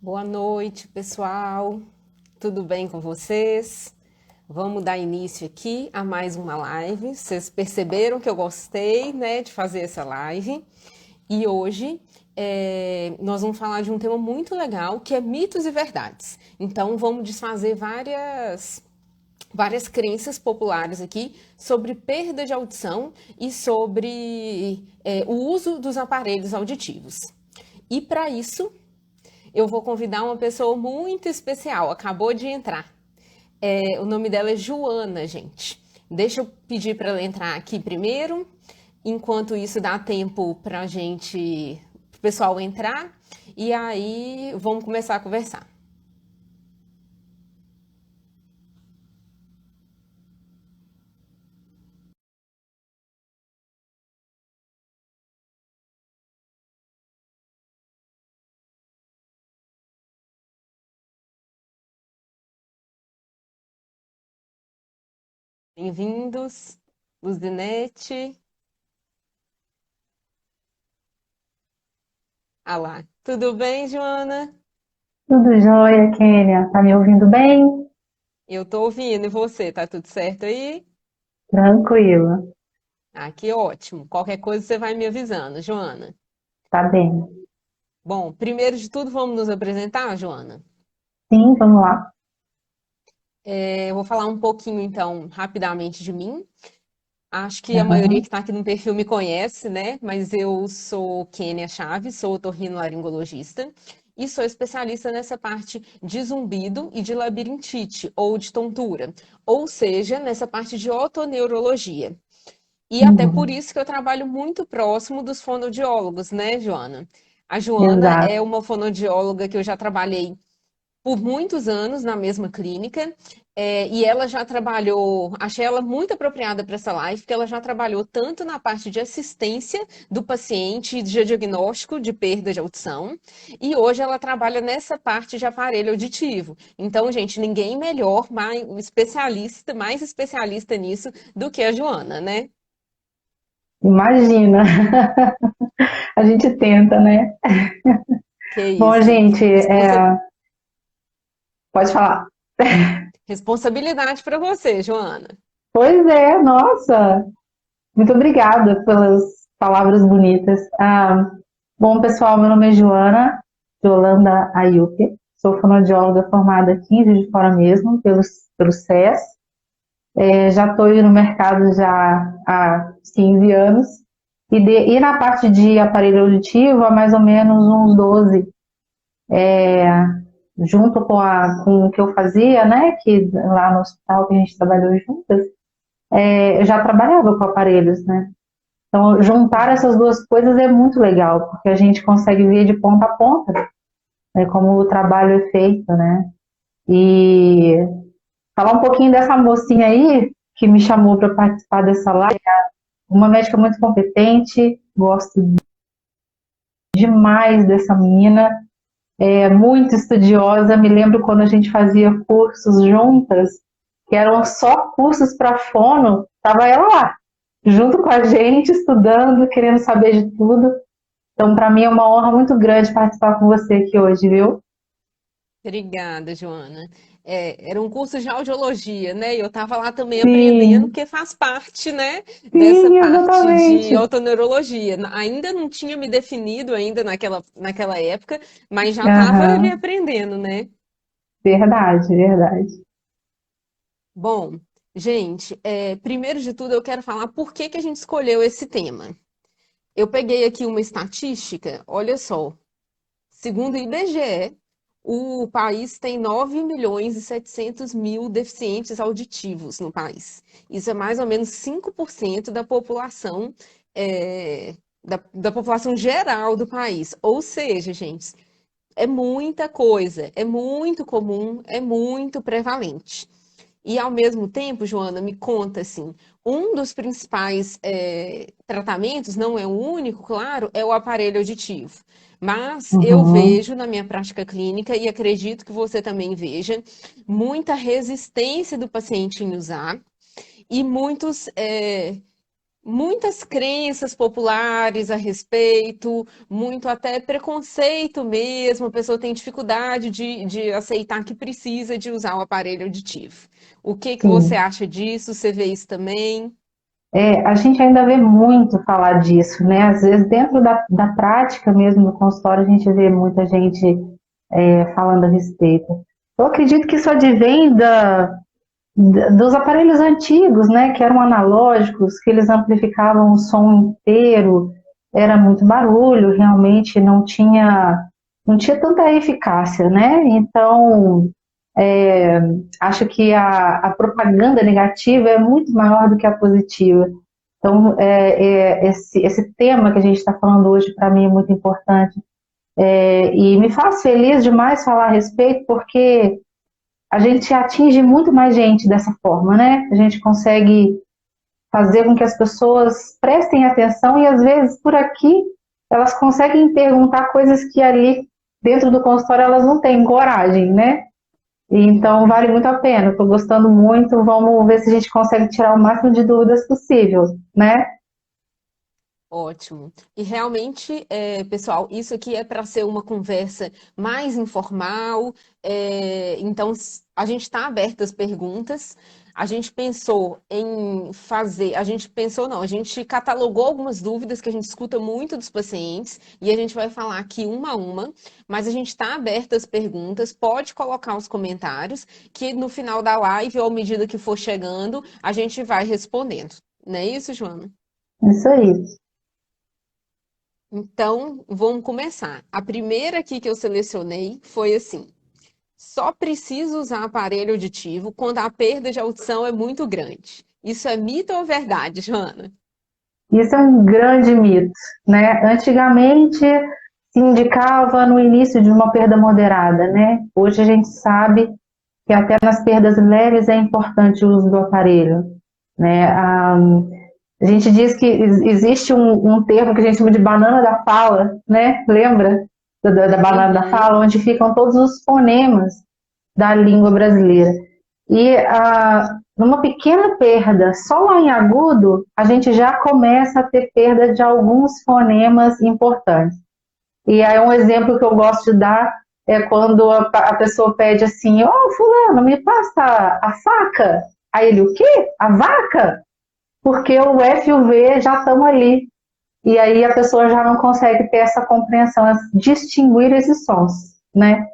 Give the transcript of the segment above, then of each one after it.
Boa noite, pessoal. Tudo bem com vocês? Vamos dar início aqui a mais uma live. Vocês perceberam que eu gostei, né, de fazer essa live. E hoje nós vamos falar de um tema muito legal, que é mitos e verdades. Então, vamos desfazer várias crenças populares aqui sobre perda de audição e sobre o uso dos aparelhos auditivos. E para isso, eu vou convidar uma pessoa muito especial, acabou de entrar. O nome dela é Joana, gente. Deixa eu pedir para ela entrar aqui primeiro. Enquanto isso, dá tempo para o pessoal entrar. E aí, vamos começar a conversar. Bem-vindos, Luzinete. Ah lá. Tudo bem, Joana? Tudo jóia, Kênia? Tá me ouvindo bem? Eu tô ouvindo. E você, tá tudo certo aí? Tranquilo, Ah, que ótimo. Qualquer coisa você vai me avisando, Joana. tá bem. Bom, primeiro de tudo, vamos nos apresentar, Joana? Sim, vamos lá. Eu vou falar um pouquinho, então, rapidamente de mim. Acho que a maioria que Aham. está aqui no perfil me conhece, né? Mas eu sou Kênia Chaves, sou otorrinolaringologista e sou especialista nessa parte de zumbido e de labirintite ou de tontura, ou seja, nessa parte de otoneurologia. E até por Uhum. isso que eu trabalho muito próximo dos fonoaudiólogos, né, Joana? A Joana é Exato. uma fonoaudióloga que eu já trabalhei por muitos anos na mesma clínica, e ela já trabalhou, achei ela muito apropriada para essa live, porque ela já trabalhou tanto na parte de assistência do paciente, de diagnóstico de perda de audição, e hoje ela trabalha nessa parte de aparelho auditivo. Então, gente, ninguém melhor, mais especialista nisso do que a Joana, né? Imagina. A gente tenta, né? Que Bom, isso. gente, pode falar. Responsabilidade para você, Joana. Pois é, nossa. Muito obrigada pelas palavras bonitas. Bom, pessoal, meu nome é Joana, Yolanda Ayupe. Sou fonoaudióloga formada aqui em Juiz de Fora mesmo, pelo SES. Já estou no mercado já há 15 anos e na parte de aparelho auditivo há mais ou menos uns 12, junto com o que eu fazia, né, que lá no hospital que a gente trabalhou juntas, eu já trabalhava com aparelhos, né. Então, juntar essas duas coisas é muito legal, porque a gente consegue ver de ponta a ponta, né, como o trabalho é feito, né. E falar um pouquinho dessa mocinha aí, que me chamou para participar dessa live. Uma médica muito competente, gosto demais dessa menina, é muito estudiosa. Me lembro quando a gente fazia cursos juntas, que eram só cursos para fono, estava ela lá, junto com a gente, estudando, querendo saber de tudo. Então, para mim é uma honra muito grande participar com você aqui hoje, viu? Obrigada, Joana. Era um curso de audiologia, né? E eu estava lá também aprendendo, Sim, porque faz parte, né, dessa sim, parte de exatamente. otoneurologia. Ainda não tinha me definido ainda naquela época, mas já estava ali Aham, aprendendo, né? verdade, verdade. Bom, gente, primeiro de tudo eu quero falar por que que a gente escolheu esse tema. Eu peguei aqui uma estatística, olha só. Segundo o IBGE, o país tem 9.700.000 deficientes auditivos no país. Isso é mais ou menos 5% da população, da população geral do país. Ou seja, gente, é muita coisa, é muito comum, é muito prevalente. E ao mesmo tempo, Joana, me conta assim, um dos principais tratamentos, não é o único, claro, é o aparelho auditivo. Mas eu Uhum, vejo na minha prática clínica, e acredito que você também veja, muita resistência do paciente em usar e muitas crenças populares a respeito, muito até preconceito mesmo, a pessoa tem dificuldade de aceitar que precisa de usar o aparelho auditivo. O que que você Sim. acha disso? Você vê isso também? A gente ainda vê muito falar disso, né? Às vezes, dentro da prática mesmo do consultório, a gente vê muita gente falando a respeito. Eu acredito que isso advém dos aparelhos antigos, né? Que eram analógicos, que eles amplificavam o som inteiro, era muito barulho, realmente não tinha tanta eficácia, né? Então, é, acho que a propaganda negativa é muito maior do que a positiva. Então, esse tema que a gente está falando hoje, para mim, é muito importante. E me faz feliz demais falar a respeito, porque a gente atinge muito mais gente dessa forma, né? A gente consegue fazer com que as pessoas prestem atenção e, às vezes, por aqui, elas conseguem perguntar coisas que ali, dentro do consultório, elas não têm coragem, né? E então, vale muito a pena. Estou gostando muito. Vamos ver se a gente consegue tirar o máximo de dúvidas possível, né? Ótimo. E realmente, pessoal, isso aqui é para ser uma conversa mais informal. Então, a gente está aberto às perguntas. A gente pensou em fazer, a gente pensou não, a gente catalogou algumas dúvidas que a gente escuta muito dos pacientes e a gente vai falar aqui uma a uma, mas a gente está aberto às perguntas. Pode colocar os comentários que no final da live ou à medida que for chegando, a gente vai respondendo. Não é isso, Joana? Isso aí. Então, vamos começar. A primeira aqui que eu selecionei foi assim: só preciso usar aparelho auditivo quando a perda de audição é muito grande. Isso é mito ou verdade, Joana? Isso é um grande mito, né? Antigamente se indicava no início de uma perda moderada, né? Hoje a gente sabe que até nas perdas leves é importante o uso do aparelho, né? A gente diz que existe um termo que a gente chama de banana da fala, né? Lembra da banana da Uhum. fala, onde ficam todos os fonemas da língua brasileira. E numa pequena perda, só lá em agudo, a gente já começa a ter perda de alguns fonemas importantes. E aí um exemplo que eu gosto de dar é quando a pessoa pede assim, ô fulano, me passa a faca. Aí ele, o quê? A vaca? Porque o F e o V já estão ali. E aí a pessoa já não consegue ter essa compreensão, distinguir esses sons, né?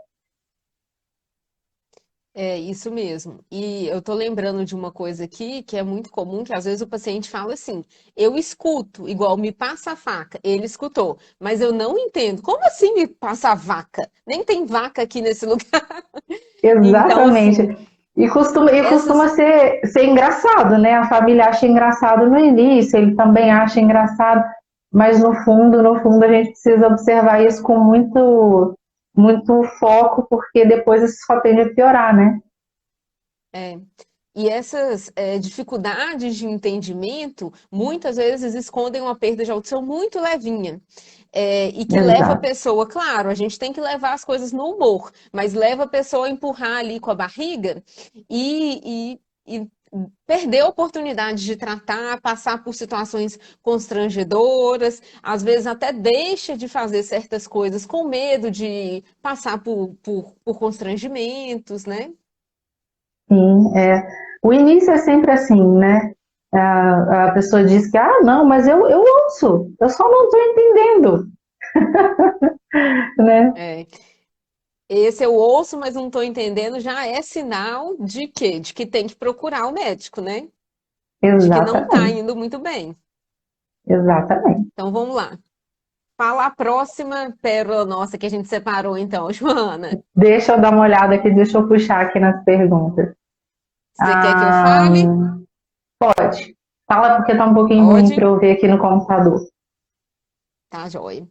É isso mesmo. E eu tô lembrando de uma coisa aqui que é muito comum, que às vezes o paciente fala assim: eu escuto, igual me passa a faca. Ele escutou, mas eu não entendo. Como assim me passa a vaca? Nem tem vaca aqui nesse lugar. Então, assim, Exatamente. E costuma essas. ser engraçado, né? A família acha engraçado no início, ele também acha engraçado, mas no fundo, a gente precisa observar isso com muito, muito foco, porque depois isso só tende a piorar, né? É, e essas dificuldades de entendimento muitas vezes escondem uma perda de audição muito levinha. E que leva a Exato. pessoa, claro, a gente tem que levar as coisas no humor, mas leva a pessoa a empurrar ali com a barriga e perder a oportunidade de tratar, passar por situações constrangedoras, às vezes até deixa de fazer certas coisas com medo de passar por constrangimentos, né? Sim, é. O início é sempre assim, né? A pessoa diz que, não, mas eu ouço, eu só não estou entendendo, né? É. Esse eu ouço, mas não estou entendendo, já é sinal de quê? De que tem que procurar o médico, né? De que não está Exatamente, indo muito bem. exatamente. Então vamos lá. Fala a próxima pérola nossa que a gente separou, então, Joana. Deixa eu dar uma olhada aqui, deixa eu puxar aqui nas perguntas. Você quer que eu Ah, fale? pode. Fala porque tá um pouquinho ruim Pode? para eu ver aqui no computador. Tá, joia.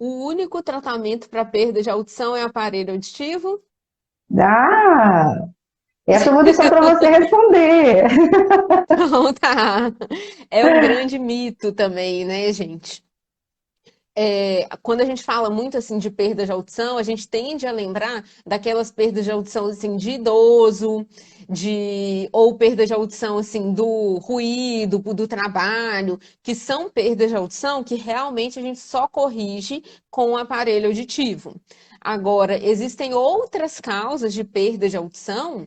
O único tratamento para perda de audição é aparelho auditivo? Ah, essa eu vou deixar para você responder. Então tá. É um grande mito também, né, gente? quando a gente fala muito assim de perda de audição, a gente tende a lembrar daquelas perdas de audição assim de idoso, ou perda de audição assim do ruído, do trabalho, que são perdas de audição que realmente a gente só corrige com o aparelho auditivo. Agora, existem outras causas de perda de audição,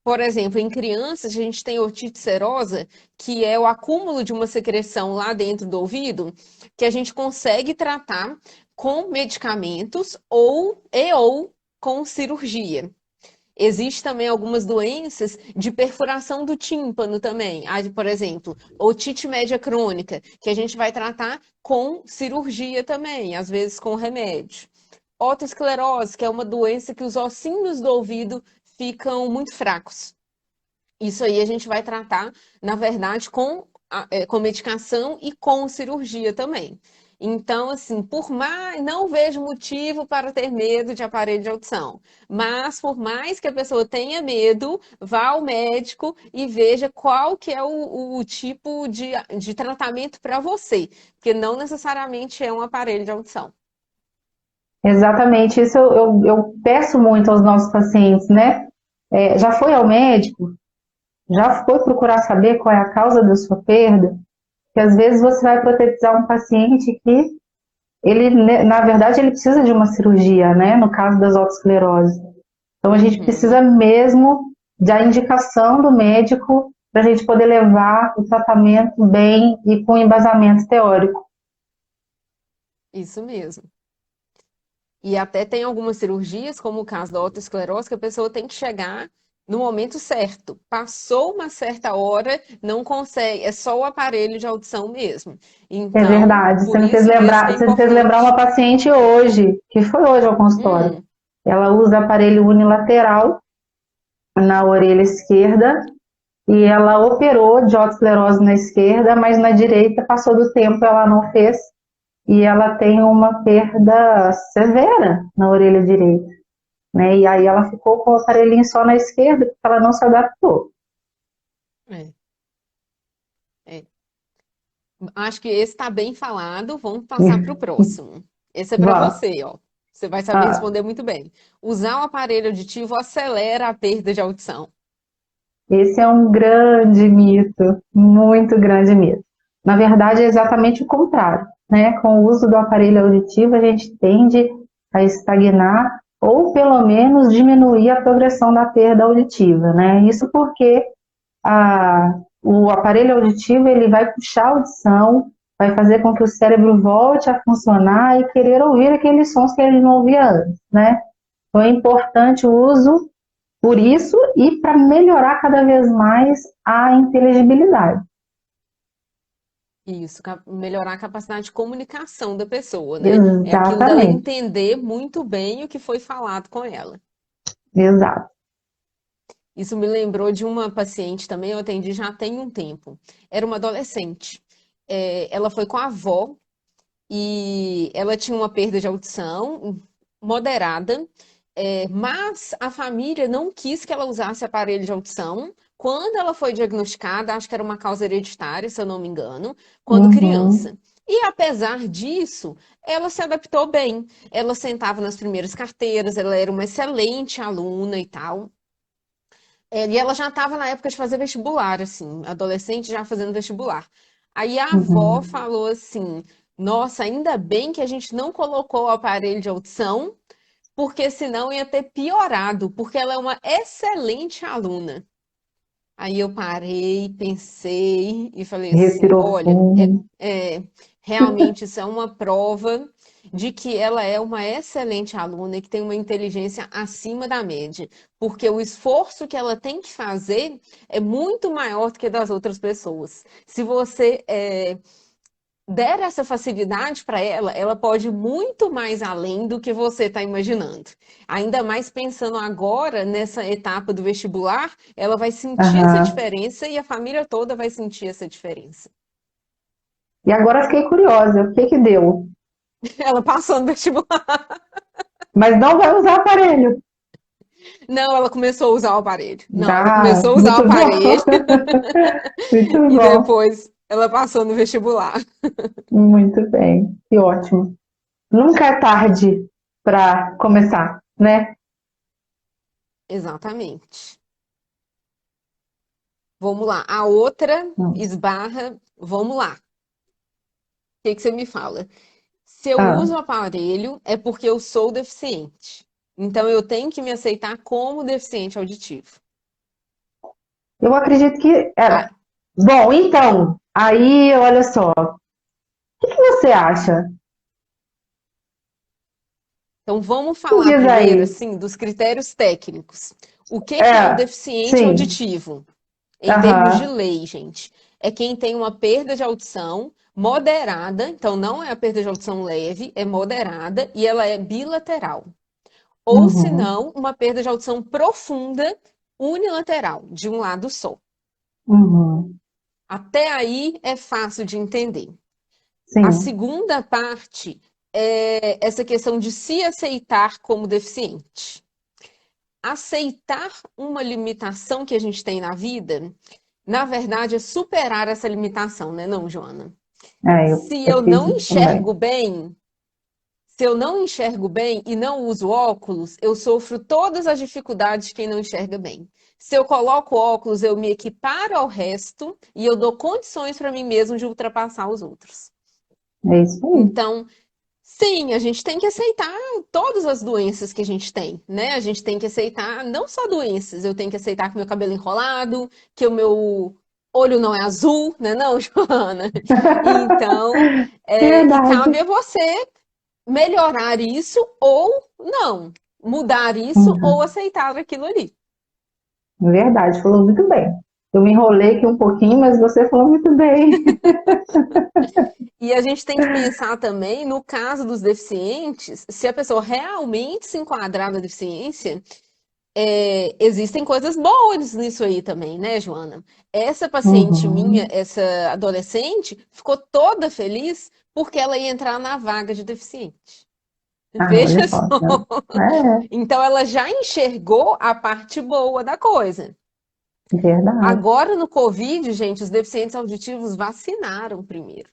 por exemplo, em crianças, a gente tem otite serosa, que é o acúmulo de uma secreção lá dentro do ouvido, que a gente consegue tratar com medicamentos ou com cirurgia. Existem também algumas doenças de perfuração do tímpano também. Por exemplo, otite média crônica, que a gente vai tratar com cirurgia também, às vezes com remédio. Otosclerose, que é uma doença que os ossinhos do ouvido ficam muito fracos. Isso aí a gente vai tratar, na verdade, com medicação e com cirurgia também. Então, assim, por mais, não vejo motivo para ter medo de aparelho de audição, mas por mais que a pessoa tenha medo, vá ao médico e veja qual que é o tipo de tratamento para você, porque não necessariamente é um aparelho de audição. Exatamente, isso eu peço muito aos nossos pacientes, né? Já foi ao médico? Já foi procurar saber qual é a causa da sua perda? Porque às vezes você vai protetizar um paciente que ele, né, na verdade, ele precisa de uma cirurgia, né? No caso das otosclerose. Então a gente precisa Uhum. mesmo da indicação do médico para a gente poder levar o tratamento bem e com embasamento teórico. Isso mesmo. E até tem algumas cirurgias, como o caso da otosclerose, que a pessoa tem que chegar no momento certo. Passou uma certa hora, não consegue, é só o aparelho de audição mesmo. É Então, verdade. Você por me fez isso mesmo que lembrar, é você me fez lembrar uma importante. paciente hoje, que foi hoje ao consultório. Hum, Ela usa aparelho unilateral na orelha esquerda e ela operou de otosclerose na esquerda, mas na direita passou do tempo, ela não fez e ela tem uma perda severa na orelha direita, né? E aí ela ficou com o aparelhinho só na esquerda porque ela não se adaptou. é, é. Acho que esse está bem falado. Vamos passar para o próximo. Esse é para Vá. você, ó. Você vai saber Ah, responder muito bem. Usar o aparelho auditivo acelera a perda de audição. esse é um grande mito, muito grande mito. Na verdade, é exatamente o contrário, né? Com o uso do aparelho auditivo, a gente tende a estagnar ou pelo menos diminuir a progressão da perda auditiva, né? Isso porque o aparelho auditivo ele vai puxar a audição, vai fazer com que o cérebro volte a funcionar e querer ouvir aqueles sons que ele não ouvia antes, né? Então é importante o uso por isso e para melhorar cada vez mais a inteligibilidade. Isso, melhorar a capacidade de comunicação da pessoa, né? É aquilo dela Exatamente, entender muito bem o que foi falado com ela. exato. Isso me lembrou de uma paciente também, eu atendi já tem um tempo. Era uma adolescente. Ela foi com a avó e ela tinha uma perda de audição moderada, mas a família não quis que ela usasse aparelho de audição. Quando ela foi diagnosticada, acho que era uma causa hereditária, se eu não me engano, quando Uhum, criança. E apesar disso, ela se adaptou bem. Ela sentava nas primeiras carteiras, ela era uma excelente aluna e tal. E ela já estava na época de fazer vestibular, assim, adolescente já fazendo vestibular. Aí a avó uhum. falou assim: Nossa, ainda bem que a gente não colocou o aparelho de audição, porque senão ia ter piorado, porque ela é uma excelente aluna. Aí eu parei, pensei e falei assim: Respirou olha, fundo. realmente isso é uma prova de que ela é uma excelente aluna e que tem uma inteligência acima da média, porque o esforço que ela tem que fazer é muito maior do que das outras pessoas. Se você der essa facilidade para ela, ela pode ir muito mais além do que você está imaginando. Ainda mais pensando agora nessa etapa do vestibular, ela vai sentir essa Aham. diferença e a família toda vai sentir essa diferença. E agora fiquei curiosa, o que que deu? Ela passou no vestibular. Mas não vai usar aparelho. Não, ela começou a usar o aparelho. Não, ela Ah, começou a usar o muito aparelho bom. Muito e bom. depois Ela passou no vestibular. Muito bem, que ótimo. Nunca é tarde para começar, né? Exatamente. Vamos lá. A outra Hum. esbarra. Vamos lá. O que que você me fala? Se eu Ah, uso o aparelho, é porque eu sou deficiente. Então eu tenho que me aceitar como deficiente auditivo. eu acredito que Ah, era. Bom, então, aí, olha só, o que você acha? então vamos Me falar diz primeiro, aí. assim, dos critérios técnicos. O que que é um É, deficiente sim, auditivo? Em termos de aham, lei, gente, é quem tem uma perda de audição moderada, então não é a perda de audição leve, é moderada e ela é bilateral. Ou se uhum, não, uma perda de audição profunda unilateral, de um lado só. uhum, Até aí é fácil de entender. A sim, segunda parte é essa questão de se aceitar como deficiente. Aceitar uma limitação que a gente tem na vida, na verdade, é superar essa limitação, né, não, Joana? eu Se eu não acredito também. enxergo bem, se eu não enxergo bem e não uso óculos, eu sofro todas as dificuldades de quem não enxerga bem. Se eu coloco óculos, eu me equiparo ao resto e eu dou condições para mim mesmo de ultrapassar os outros. É isso aí. Então, sim, a gente tem que aceitar todas as doenças que a gente tem, né? A gente tem que aceitar não só doenças, eu tenho que aceitar que meu cabelo é enrolado, que o meu olho não é azul, né, não, Joana? Então, e Verdade. cabe a você melhorar isso ou não, mudar isso ou Uhum, aceitar aquilo ali. verdade, falou muito bem. Eu me enrolei aqui um pouquinho, mas você falou muito bem. E a gente tem que pensar também, no caso dos deficientes, se a pessoa realmente se enquadrar na deficiência, existem coisas boas nisso aí também, né, Joana? Essa paciente minha, Uhum. essa adolescente, ficou toda feliz porque ela ia entrar na vaga de deficiente. Ah, olha Veja só, só. tá? É, Então ela já enxergou a parte boa da coisa. verdade. Agora no Covid, gente, os deficientes auditivos vacinaram primeiro,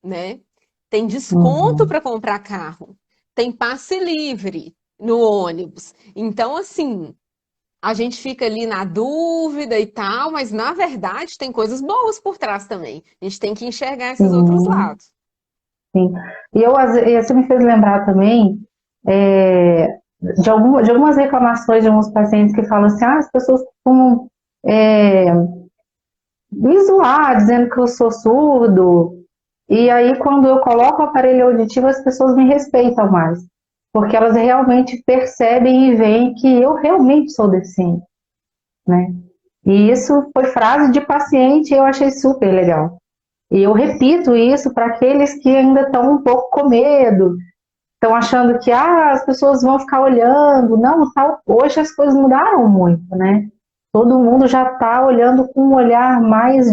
né? Tem desconto Uhum. para comprar carro, tem passe livre no ônibus. Então, assim, a gente fica ali na dúvida e tal, mas na verdade tem coisas boas por trás também. A gente tem que enxergar esses outros Sim, lados. sim. E você me fez lembrar também é, de algumas reclamações de alguns pacientes que falam assim, as pessoas costumam é, me zoar, dizendo que eu sou surdo. E aí, quando eu coloco o aparelho auditivo, as pessoas me respeitam mais. Porque elas realmente percebem e veem que eu realmente sou deficiente, né? E isso foi frase de paciente e eu achei super legal. E eu repito isso para aqueles que ainda estão um pouco com medo, estão achando que as pessoas vão ficar olhando. Não, tá, hoje as coisas mudaram muito, né? Todo mundo já está olhando com um olhar mais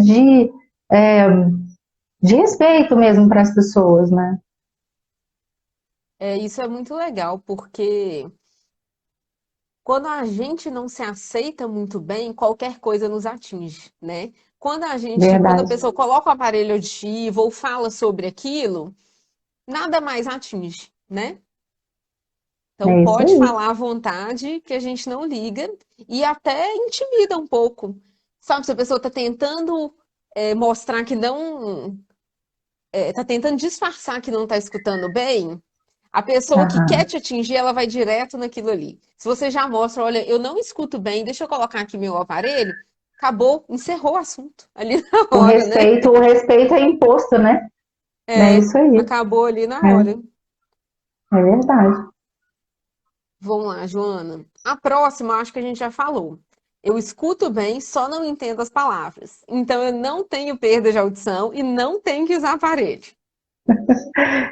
é, de respeito mesmo para as pessoas, né? Isso é muito legal, porque quando a gente não se aceita muito bem, qualquer coisa nos atinge, né? Quando a Verdade. pessoa coloca o aparelho auditivo ou fala sobre aquilo, nada mais atinge, né? Então É isso pode aí. falar à vontade que a gente não liga e até intimida um pouco. Sabe, se a pessoa está tentando mostrar que não, está tentando disfarçar que não está escutando bem, a pessoa que quer Aham. te atingir, ela vai direto naquilo ali. Se você já mostra, olha, eu não escuto bem, deixa eu colocar aqui meu aparelho, acabou, encerrou o assunto ali na hora, né? O respeito é imposto, né? É É, isso aí. acabou ali na hora. É, é verdade. Vamos lá, Joana. A próxima, acho que a gente já falou. Eu escuto bem, só não entendo as palavras. Então, eu não tenho perda de audição e não tenho que usar aparelho.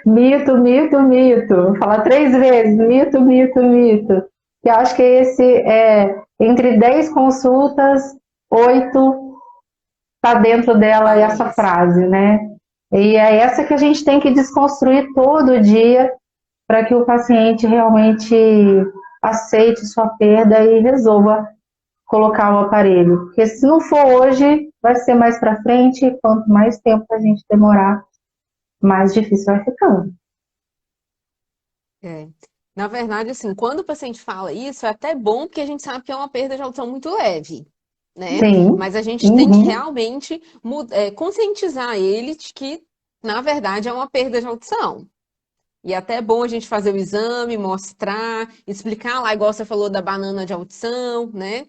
Mito, mito, mito. Vou falar 3 vezes. Mito, mito, mito. Que acho que esse é entre 10 consultas, 8 está dentro dela Fala essa isso. frase, né? E é essa que a gente tem que desconstruir todo dia para que o paciente realmente aceite sua perda e resolva colocar o aparelho. Porque se não for hoje, vai ser mais para frente, e quanto mais tempo a gente demorar, mais difícil vai ficando. É. Na verdade, assim, quando o paciente fala isso, é até bom porque a gente sabe que é uma perda de audição muito leve, né? Sim, Mas a gente tem que uhum, realmente conscientizar ele de que, na verdade, é uma perda de audição. E até é bom a gente fazer o exame, mostrar, explicar lá, igual você falou da banana de audição, né?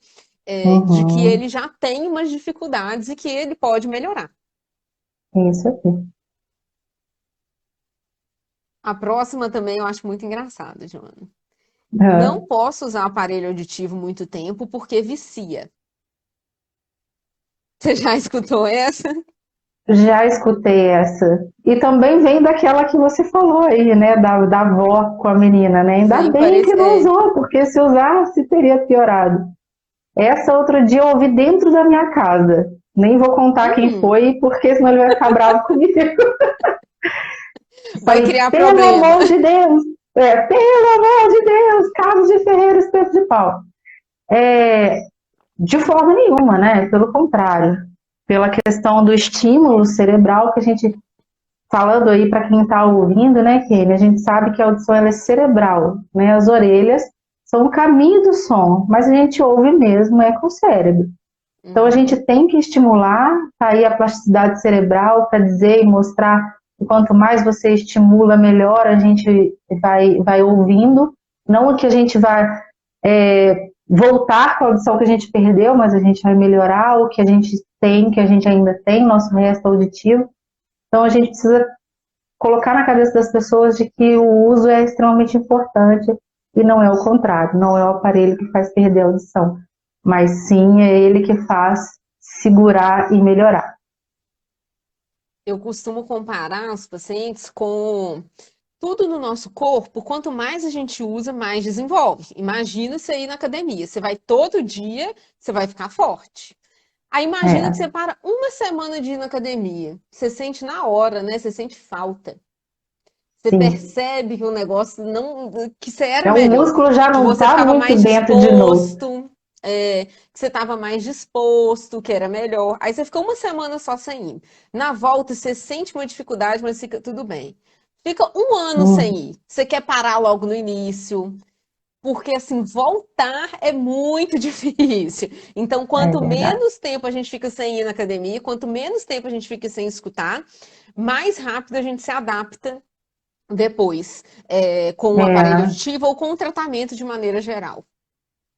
De que uhum, ele já tem umas dificuldades e que ele pode melhorar. isso aqui. A próxima também eu acho muito engraçada, Joana. Ah, Não posso usar aparelho auditivo muito tempo porque vicia. Você já escutou essa? já escutei essa. E também vem daquela que você falou aí, né? Da avó com a menina, né? Ainda Vem bem que parecer. não usou, porque se usasse teria piorado. Essa outro dia eu ouvi dentro da minha casa. Nem vou contar quem Hum, foi, porque senão ele vai ficar bravo comigo. vai Falei, criar pelo problema. amor de Deus! Pelo amor de Deus! Carlos de Ferreira, espeto de pau. É, de forma nenhuma, né? Pelo contrário. Pela questão do estímulo cerebral que a gente, falando aí para quem está ouvindo, né, Kenny, a gente sabe que a audição ela é cerebral, né? As orelhas são o caminho do som, mas a gente ouve mesmo é com o cérebro. Então a gente Uhum. tem que estimular tá aí a plasticidade cerebral para dizer e mostrar que quanto mais você estimula, melhor a gente vai ouvindo. Não que a gente vai voltar com a audição que a gente perdeu, mas a gente vai melhorar o que a gente tem, que a gente ainda tem, nosso resto auditivo. Então a gente precisa colocar na cabeça das pessoas de que o uso é extremamente importante e não é o contrário, não é o aparelho que faz perder a audição, mas sim é ele que faz segurar e melhorar. Eu costumo comparar os pacientes com tudo no nosso corpo, quanto mais a gente usa, mais desenvolve. Imagina você ir na academia. Você vai todo dia, você vai ficar forte. Aí imagina que É, você para uma semana de ir na academia. Você sente na hora, né? Você sente falta. Você sim. percebe que o negócio não, que você era É, o melhor, músculo já que não você está estava muito mais dentro de novo. disposto, que você estava mais disposto, que era melhor. Aí você fica uma semana só sem ir. Na volta você sente uma dificuldade, mas fica tudo bem. Fica um ano sem Hum, ir. Você quer parar logo no início, porque assim, voltar é muito difícil. Então, é quanto verdade. menos tempo a gente fica sem ir na academia, quanto menos tempo a gente fica sem escutar, mais rápido a gente se adapta depois, com o aparelho É, auditivo ou com o tratamento de maneira geral.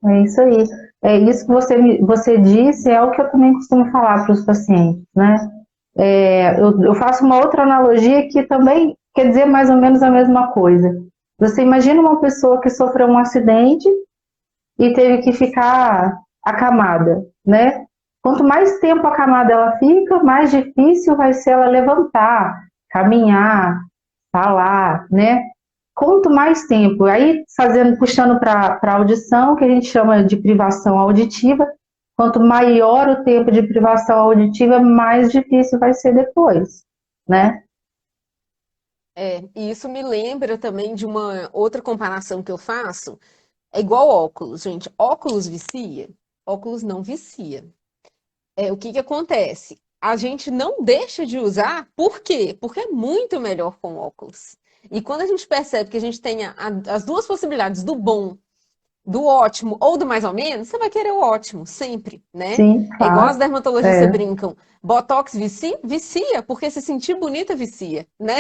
é isso aí. É isso que você disse, é o que eu também costumo falar para os pacientes, né? Eu faço uma outra analogia que também quer dizer mais ou menos a mesma coisa. Você imagina uma pessoa que sofreu um acidente e teve que ficar acamada, né? Quanto mais tempo acamada ela fica, mais difícil vai ser ela levantar, caminhar, falar, né? Quanto mais tempo, aí fazendo, puxando para a audição, que a gente chama de privação auditiva, quanto maior o tempo de privação auditiva, mais difícil vai ser depois, né? E isso me lembra também de uma outra comparação que eu faço. É igual óculos, gente. Óculos vicia? Óculos não vicia. O que que acontece? A gente não deixa de usar, por quê? Porque é muito melhor com óculos. E quando a gente percebe que a gente tem as duas possibilidades do bom, do ótimo ou do mais ou menos, você vai querer o ótimo, sempre, né? Sim, É igual as claro. dermatologistas É, brincam. Botox vicia? Vicia, porque se sentir bonita vicia, né?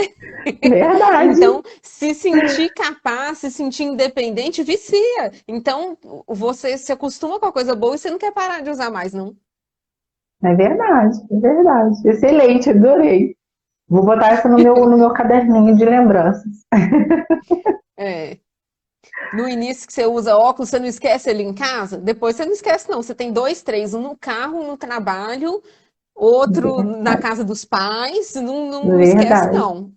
verdade. Então, se sentir capaz, se sentir independente, vicia. Então, você se acostuma com a coisa boa e você não quer parar de usar mais, não. É verdade, é verdade. Excelente, adorei. Vou botar essa no meu caderninho de lembranças. É. No início que você usa óculos, você não esquece ele em casa? Depois você não esquece, não. Você tem dois, três, um no carro, um no trabalho, outro na Verdade, casa dos pais. Não, não esquece, verdade. não.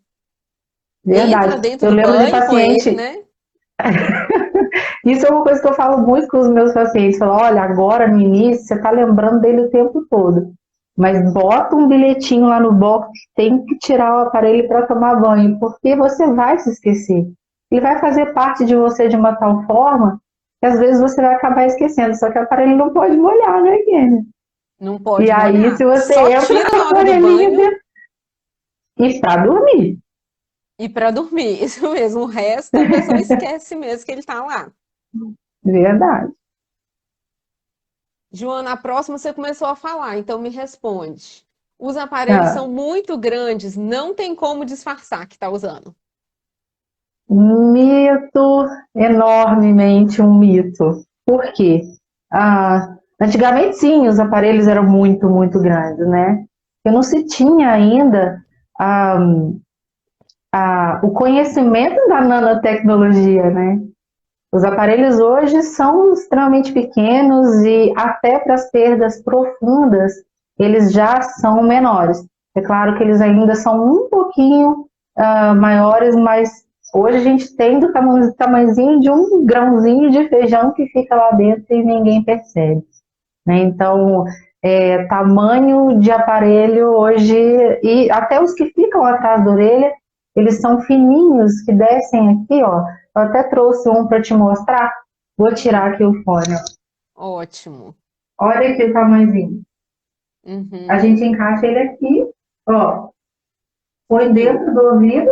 Entra Verdade. dentro Eu do lembro de banho com ele, paciente. né? Isso é uma coisa que eu falo muito com os meus pacientes. Eu falo, olha, agora no início você está lembrando dele o tempo todo. Mas bota um bilhetinho lá no box que tem que tirar o aparelho para tomar banho, porque você vai se esquecer. Ele vai fazer parte de você de uma tal forma que às vezes você vai acabar esquecendo, só que o aparelho não pode molhar, né, Kenny? Não E pode aí, molhar. se você Só entra tira com o na hora do aparelhinho banho dentro, e pra dormir, e para dormir. Isso mesmo. O resto a pessoa esquece mesmo que ele tá lá. verdade. Joana, a próxima você começou a falar, então me responde. Os aparelhos Ah, são muito grandes, não tem como disfarçar que está usando. mito, enormemente um mito. Por quê? Antigamente, sim, os aparelhos eram muito, muito grandes, né? Eu não se tinha ainda ah, o conhecimento da nanotecnologia, né? Os aparelhos hoje são extremamente pequenos e até para as perdas profundas eles já são menores. É claro que eles ainda são um pouquinho maiores, mas hoje a gente tem do tamanhozinho de um grãozinho de feijão que fica lá dentro e ninguém percebe, né? Então, tamanho de aparelho hoje, e até os que ficam atrás da orelha, eles são fininhos, que descem aqui, ó. Eu até trouxe um para te mostrar. Vou tirar aqui o fone, ó. Ótimo. Olha aqui o tamanhozinho. A Uhum. gente encaixa ele aqui, ó. Põe Sim. dentro do ouvido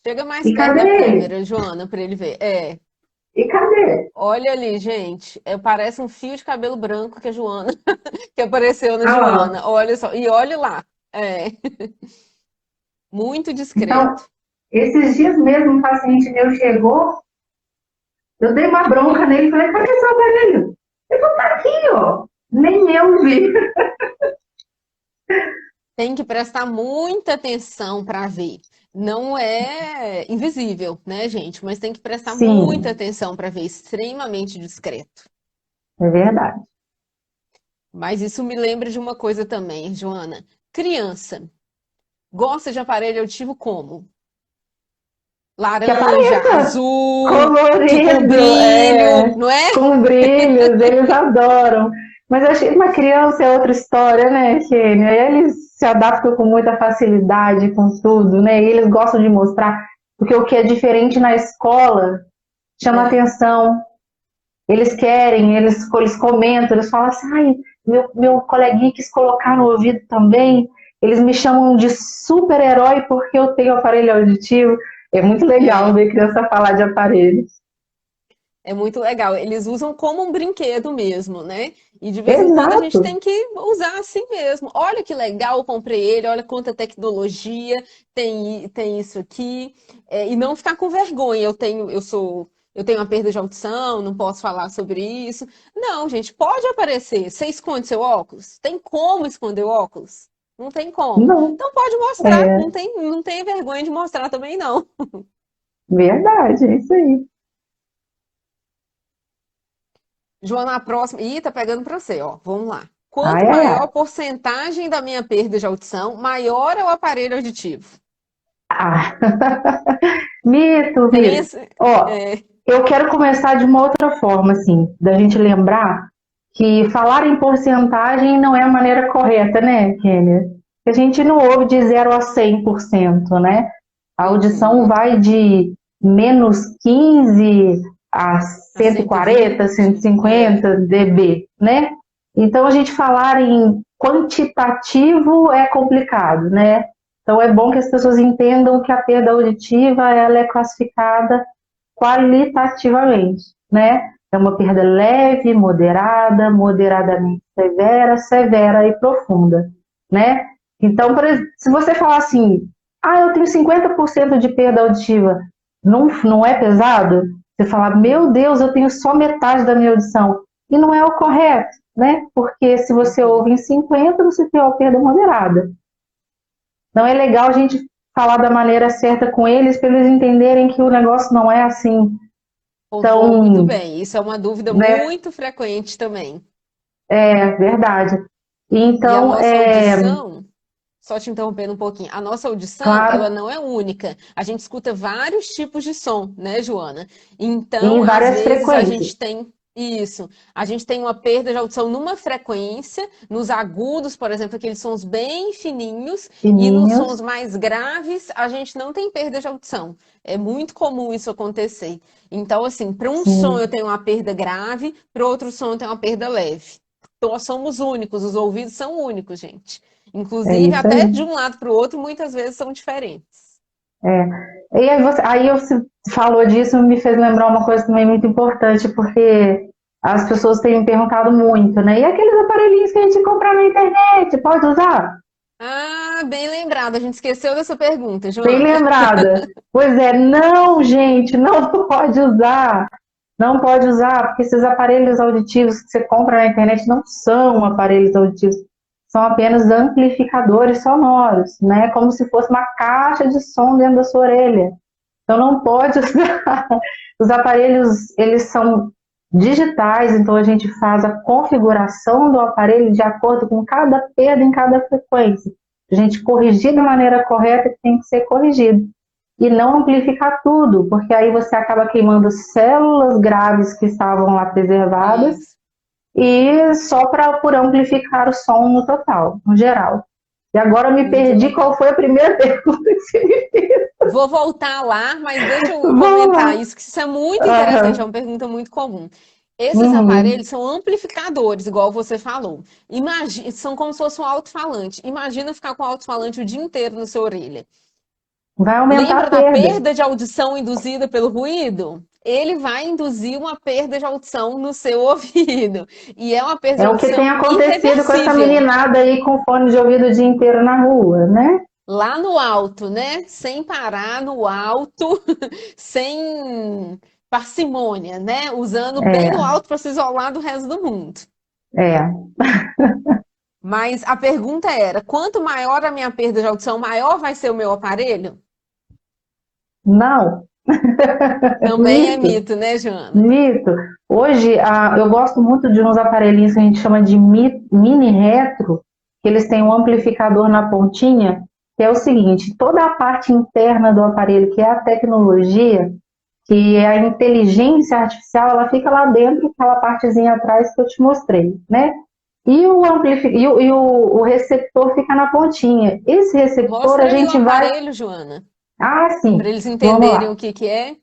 Chega mais e perto cadê da ele? câmera, Joana, para ele ver. É, E cadê? olha ali, gente. Parece um fio de cabelo branco que a Joana, que apareceu na Ah lá. Joana. Olha só. E olha lá. É, muito Então, discreto. esses dias mesmo um paciente meu chegou, eu dei uma bronca nele e falei, cadê seu aparelho? Ele falou, tá aqui, ó. Nem eu vi. Tem que prestar muita atenção para ver. Não é invisível, né, gente? Mas tem que prestar muita Sim, atenção para ver, extremamente discreto. é verdade. Mas isso me lembra de uma coisa também, Joana. Criança gosta de aparelho auditivo como? Que Laranja, apareça azul, que com colorido, brilho, não é? com brilhos, eles adoram. Mas eu achei que uma criança é outra história, né, Kênia? Eles se adaptam com muita facilidade com tudo, né? E eles gostam de mostrar, porque o que é diferente na escola chama É, atenção. Eles querem, eles comentam, eles falam assim, ai, meu coleguinha quis colocar no ouvido também. Eles me chamam de super-herói porque eu tenho aparelho auditivo. É muito legal é, ver criança falar de aparelho. é muito legal. Eles usam como um brinquedo mesmo, né? E de vez em quando a gente Exato. tem que usar assim mesmo. Olha que legal, eu comprei ele, olha quanta tecnologia tem isso aqui. E não ficar com vergonha. Eu tenho uma perda de audição, não posso falar sobre isso. Não, gente, pode aparecer. Você esconde seu óculos? Tem como esconder o óculos? Não tem como. Não, Então pode mostrar. é Não tem vergonha de mostrar também, não. verdade, é isso aí. Joana, a próxima. Ih, tá pegando pra você, ó. Vamos lá. Ai, Quanto ai, maior ai. a porcentagem da minha perda de audição, maior é o aparelho auditivo. Ah. Mito, Tem mito. esse. Ó, É, eu quero começar de uma outra forma, assim, da gente lembrar que falar em porcentagem não é a maneira correta, né, Kênia? A gente não ouve de 0 a 100%, né? A audição uhum, vai de -15 a a 140, 120. É, 150 dB, né? Então, a gente falar em quantitativo é complicado, né? Então, é bom que as pessoas entendam que a perda auditiva ela é classificada qualitativamente, né? É uma perda leve, moderada, moderadamente severa, severa e profunda, né? Então, por exemplo, se você falar assim, eu tenho 50% de perda auditiva, não é pesado? Você falar, meu Deus, eu tenho só metade da minha audição. E não é o correto, né? Porque se você uhum. ouve em 50, você tem uma perda moderada. Então é legal a gente falar da maneira certa com eles, para eles entenderem que o negócio não é assim Pontuou muito tão, bem. Isso é uma dúvida né? muito frequente também. É verdade. E a Então, nossa audição, só te interrompendo um pouquinho, a nossa audição, ela claro, não é única. A gente escuta vários tipos de som, né, Joana? Então, em às várias vezes, a frequências. gente tem. Isso. A gente tem uma perda de audição numa frequência, nos agudos, por exemplo, aqueles sons bem fininhos, e nos Fininhos. sons mais graves, a gente não tem perda de audição. É muito comum isso acontecer. Então, assim, para um som eu Sim, tenho uma perda grave, para outro som eu tenho uma perda leve. Nós somos únicos, os ouvidos são únicos, gente. é Inclusive, isso até aí. de um lado para o outro, muitas vezes são diferentes. É. E aí, aí você falou disso, me fez lembrar uma coisa também muito importante, porque as pessoas têm me perguntado muito, né? E aqueles aparelhinhos que a gente compra na internet, pode usar? Ah, bem lembrado, a gente esqueceu dessa pergunta, Bem Joana. lembrada. Pois é, não, gente, não pode usar. Não pode usar, porque esses aparelhos auditivos que você compra na internet não são aparelhos auditivos, são apenas amplificadores sonoros, né? Como se fosse uma caixa de som dentro da sua orelha. Então não pode usar. Os aparelhos, eles são digitais, então a gente faz a configuração do aparelho de acordo com cada perda em cada frequência. A gente corrigir da maneira correta que tem que ser corrigido. E não amplificar tudo, porque aí você acaba queimando células graves que estavam lá preservadas Isso. e só por amplificar o som no total, no geral. E agora eu me Muito perdi qual legal. foi a primeira pergunta que você me fez. Vou voltar lá, mas deixa eu Vamos comentar lá. isso, que isso é muito interessante, é Aham. uma pergunta muito comum. Esses Uhum. aparelhos são amplificadores, igual você falou. Imagina, são como se fosse um alto-falante. Imagina ficar com o alto-falante o dia inteiro na sua orelha. Vai aumentar Lembra a da perda. perda de audição induzida pelo ruído? Ele vai induzir uma perda de audição no seu ouvido. E é uma perda de É o que tem audição acontecido com essa irreversível. meninada aí com fone de ouvido o dia inteiro na rua, né? Lá no alto, né? Sem parar no alto, sem parcimônia, né? Usando bem no É, alto para se isolar do resto do mundo. é. Mas a pergunta era: quanto maior a minha perda de audição, maior vai ser o meu aparelho? Não, Também é mito. mito, né, Joana? Mito. Hoje, eu gosto muito de uns aparelhinhos que a gente chama de mini retro, que eles têm um amplificador na pontinha, que é o seguinte, toda a parte interna do aparelho, que é a tecnologia, que é a inteligência artificial, ela fica lá dentro, aquela partezinha atrás que eu te mostrei, né? E o receptor fica na pontinha. Esse receptor a Mostra aí o gente vai... aparelho, Joana, Ah, para sim. eles Vamos entenderem lá. o que que é.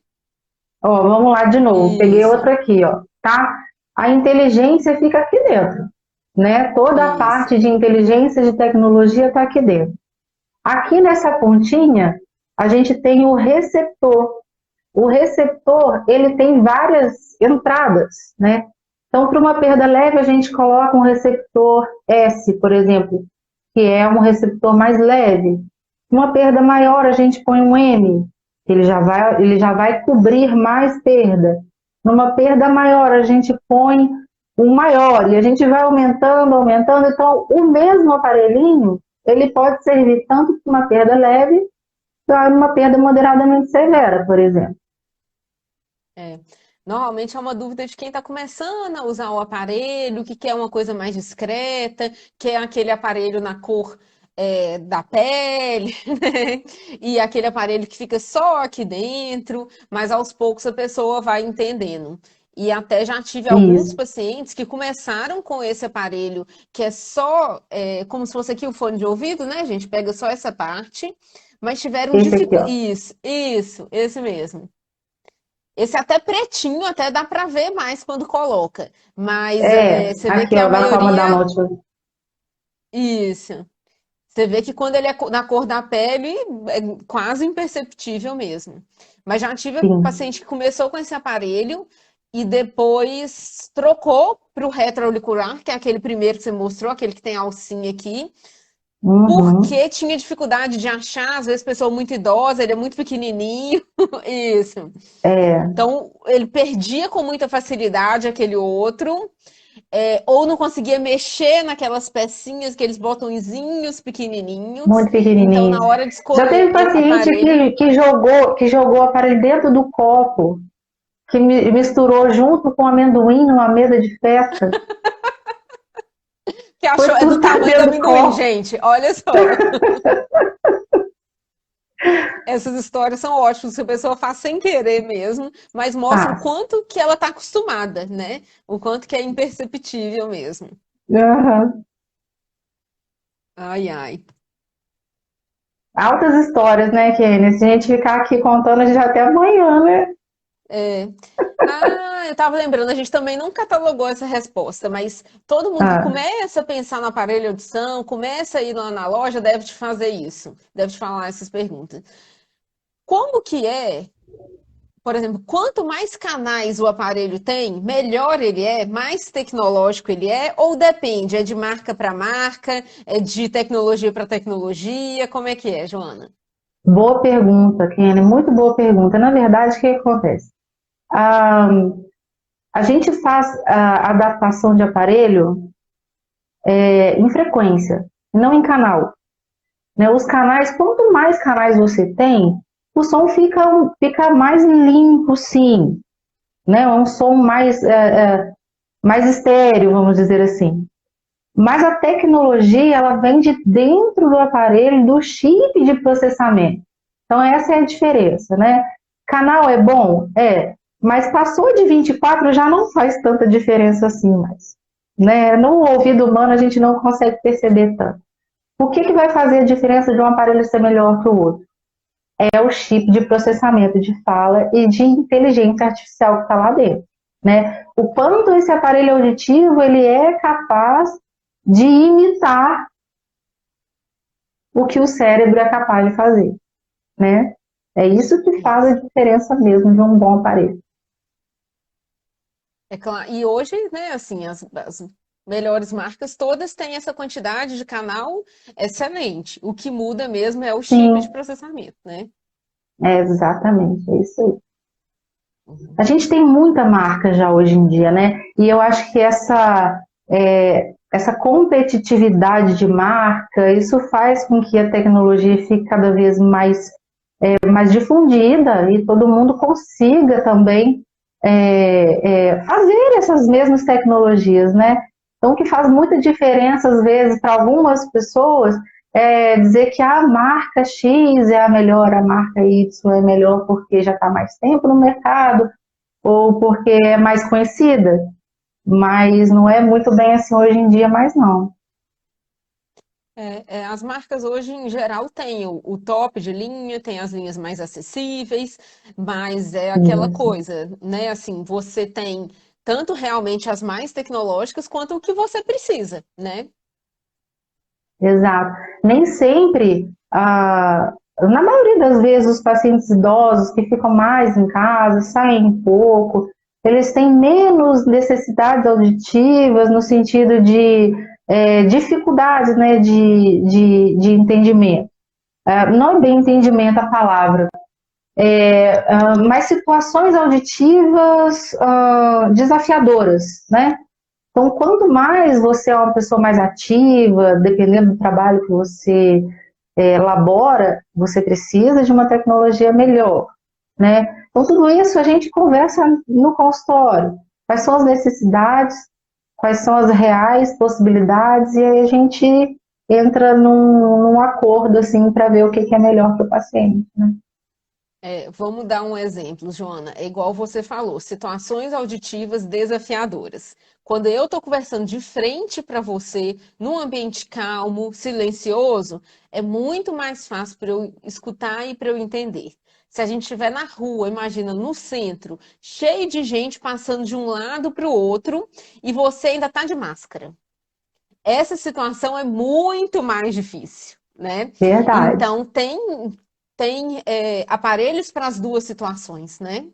Ó, vamos lá de novo. Peguei Isso, outro aqui, ó, tá? A inteligência fica aqui dentro, né? Toda a isso. parte de inteligência de tecnologia está aqui dentro. Aqui nessa pontinha, a gente tem o receptor. O receptor, ele tem várias entradas, né? Então, para uma perda leve, a gente coloca um receptor S, por exemplo, que é um receptor mais leve. Uma perda maior, a gente põe um M, que ele já vai cobrir mais perda. Numa perda maior, a gente põe um maior, e a gente vai aumentando, aumentando. Então, o mesmo aparelhinho, ele pode servir tanto para uma perda leve, para uma perda moderadamente severa, por exemplo. É. Normalmente é uma dúvida de quem está começando a usar o aparelho, que quer uma coisa mais discreta, quer aquele aparelho na cor da pele, né? E aquele aparelho que fica só aqui dentro, mas aos poucos a pessoa vai entendendo. E até já tive alguns Isso, pacientes que começaram com esse aparelho, que é só, como se fosse aqui o fone de ouvido, né? A gente pega só essa parte, mas tiveram esse aqui, dificuldade. ó. Isso, esse mesmo. Esse até pretinho, até dá para ver mais quando coloca. Mas você vê Aqui, que a ó, da forma da maioria. noite. Isso. Você vê que quando ele é na cor da pele, é quase imperceptível mesmo. Mas já tive Sim. paciente que começou com esse aparelho e depois trocou para o retroauricular, que é aquele primeiro que você mostrou, aquele que tem a alcinha aqui, Uhum. porque tinha dificuldade de achar, às vezes pessoa muito idosa, ele é muito pequenininho. Isso. É, Então, ele perdia com muita facilidade aquele outro, ou não conseguia mexer naquelas pecinhas, aqueles botõezinhos pequenininhos. muito Então, pequenininho. na hora de Já escolher teve o paciente aparelho, que jogou o aparelho dentro do copo, que misturou junto com amendoim numa mesa de festa. que Foi achou é do tudo para tamanho do dentro do amendoim, copo. gente. Olha só. Essas histórias são ótimas, que a pessoa faz sem querer mesmo, mas mostra o Faz. quanto que ela está acostumada, né? O quanto que é imperceptível mesmo. Aham. Ai, ai. Altas histórias, né, Kenny? Se a gente ficar aqui contando, a gente já até amanhã, né? É. Ah, eu estava lembrando, a gente também não catalogou essa resposta, mas todo mundo que Ah, começa a pensar no aparelho de audição, começa a ir lá na loja, deve te fazer isso, deve te falar essas perguntas. Como que é, por exemplo, quanto mais canais o aparelho tem, melhor ele é, mais tecnológico ele é, ou depende? É de marca para marca, é de tecnologia para tecnologia? Como é que é, Joana? boa pergunta, Kenny. Muito boa pergunta. Na verdade, o que acontece? Ah, a gente faz a adaptação de aparelho em frequência, não em canal. Né? Os canais, quanto mais canais você tem, o som fica mais limpo, sim. Né? Um som mais estéreo, vamos dizer assim. Mas a tecnologia, ela vem de dentro do aparelho, do chip de processamento. Então, essa é a diferença, né? Canal é bom? É. Mas passou de 24 já não faz tanta diferença assim mais. Né? No ouvido humano, a gente não consegue perceber tanto. O que vai fazer a diferença de um aparelho ser melhor que o outro? É o chip de processamento de fala e de inteligência artificial que está lá dentro. Né? O quanto esse aparelho auditivo ele é capaz de imitar o que o cérebro é capaz de fazer. Né? É isso que faz a Isso. diferença mesmo de um bom aparelho. É claro. E hoje, né, assim, as melhores marcas todas têm essa quantidade de canal excelente. O que muda mesmo é o chip de Sim, processamento, né? exatamente, é isso aí. A Uhum. gente tem muita marca já hoje em dia, né? E eu acho que essa competitividade de marca, isso faz com que a tecnologia fique cada vez mais difundida e todo mundo consiga também fazer essas mesmas tecnologias, né? Então, o que faz muita diferença, às vezes, para algumas pessoas, é dizer que a marca X é a melhor, a marca Y é melhor porque já está mais tempo no mercado, ou porque é mais conhecida, mas não é muito bem assim hoje em dia mais não. As marcas hoje, em geral, têm o top de linha, tem as linhas mais acessíveis, mas é aquela Isso, coisa, né? Assim, você tem tanto realmente as mais tecnológicas quanto o que você precisa, né? exato. Nem sempre, na maioria das vezes, os pacientes idosos que ficam mais em casa, saem um pouco, eles têm menos necessidades auditivas no sentido de dificuldades, né, de entendimento. Não é bem entendimento a palavra, mas situações auditivas desafiadoras, né? Então, quanto mais você é uma pessoa mais ativa, dependendo do trabalho que você elabora, você precisa de uma tecnologia melhor, né? Então, tudo isso a gente conversa no consultório. Quais são as necessidades, quais são as reais possibilidades, e aí a gente entra num acordo assim para ver o que é melhor para o paciente, né? Vamos dar um exemplo, Joana. É igual você falou, situações auditivas desafiadoras. Quando eu estou conversando de frente para você, num ambiente calmo, silencioso, é muito mais fácil para eu escutar e para eu entender. Se a gente estiver na rua, imagina, no centro, cheio de gente passando de um lado para o outro, e você ainda está de máscara. Essa situação é muito mais difícil, né? Verdade. Então, tem aparelhos para as duas situações, né?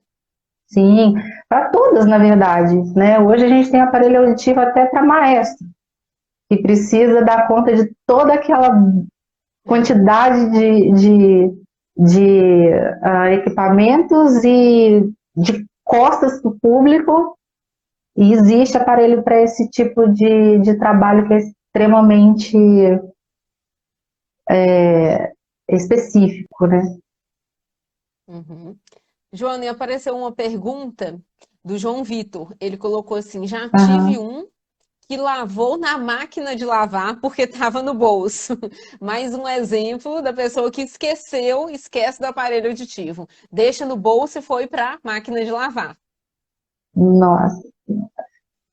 Sim, para todas, na verdade, né? Hoje a gente tem aparelho auditivo até para maestro, que precisa dar conta de toda aquela É, quantidade de equipamentos e de costas para o público, e existe aparelho para esse tipo de trabalho que é extremamente específico, né? uhum. Joana, e apareceu uma pergunta do João Vitor. Ele colocou assim: já tive Aham, um que lavou na máquina de lavar porque estava no bolso. Mais um exemplo da pessoa que esquece do aparelho auditivo. Deixa no bolso e foi para a máquina de lavar. Nossa,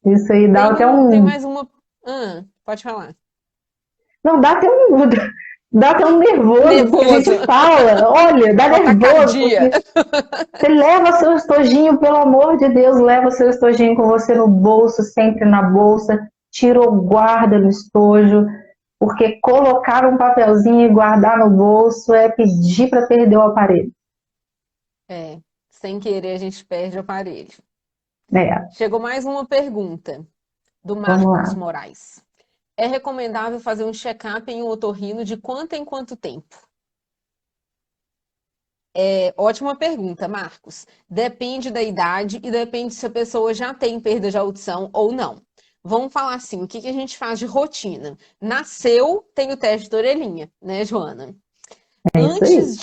isso aí dá até Tem um. mais uma. Pode falar. Não, dá até um nervoso, porque a Nervoso. gente fala, olha, dá Uma nervoso, tacardia. porque você leva seu estojinho, pelo amor de Deus, leva seu estojinho com você no bolso, sempre na bolsa, tira ou guarda no estojo, porque colocar um papelzinho e guardar no bolso é pedir para perder o aparelho. É, sem querer a gente perde o aparelho. É, Chegou mais uma pergunta do vamos Marcos lá. Moraes. É recomendável fazer um check-up em um otorrino de quanto em quanto tempo? Ótima pergunta, Marcos. Depende da idade e depende se a pessoa já tem perda de audição ou não. Vamos falar assim, o que que a gente faz de rotina? Nasceu, tem o teste de orelhinha, né, Joana? É isso aí.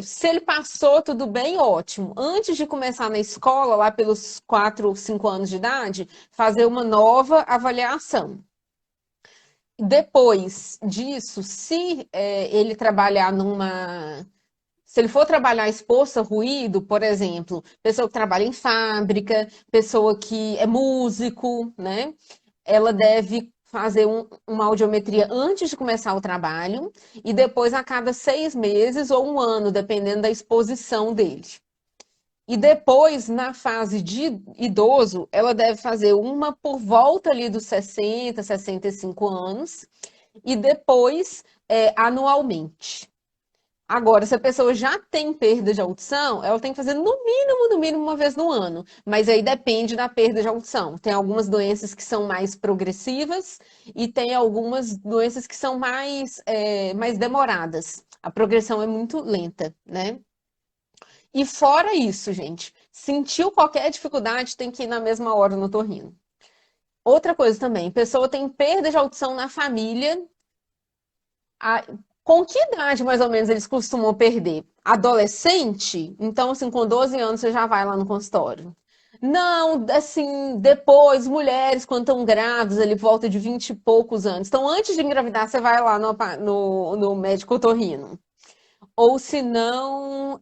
Se ele passou, tudo bem, ótimo. Antes de começar na escola, lá pelos 4, 5 anos de idade, fazer uma nova avaliação. Depois disso, ele trabalhar se ele for trabalhar exposto a ruído, por exemplo, pessoa que trabalha em fábrica, pessoa que é músico, né? Ela deve fazer uma audiometria antes de começar o trabalho e depois a cada 6 meses ou um ano, dependendo da exposição dele. E depois, na fase de idoso, ela deve fazer uma por volta ali dos 60, 65 anos e depois anualmente. Agora, se a pessoa já tem perda de audição, ela tem que fazer no mínimo uma vez no ano. Mas aí depende da perda de audição. Tem algumas doenças que são mais progressivas e tem algumas doenças que são mais demoradas. A progressão é muito lenta, né? E fora isso, gente, sentiu qualquer dificuldade, tem que ir na mesma hora no otorrino. Outra coisa também, pessoa tem perda de audição na família, a- com que idade, mais ou menos, eles costumam perder? Adolescente? Então, assim, com 12 anos você já vai lá no consultório. Não, assim, depois, mulheres, quando estão grávidas, ali por volta de 20 e poucos anos. Então, antes de engravidar, você vai lá no médico otorrino. Ou se não,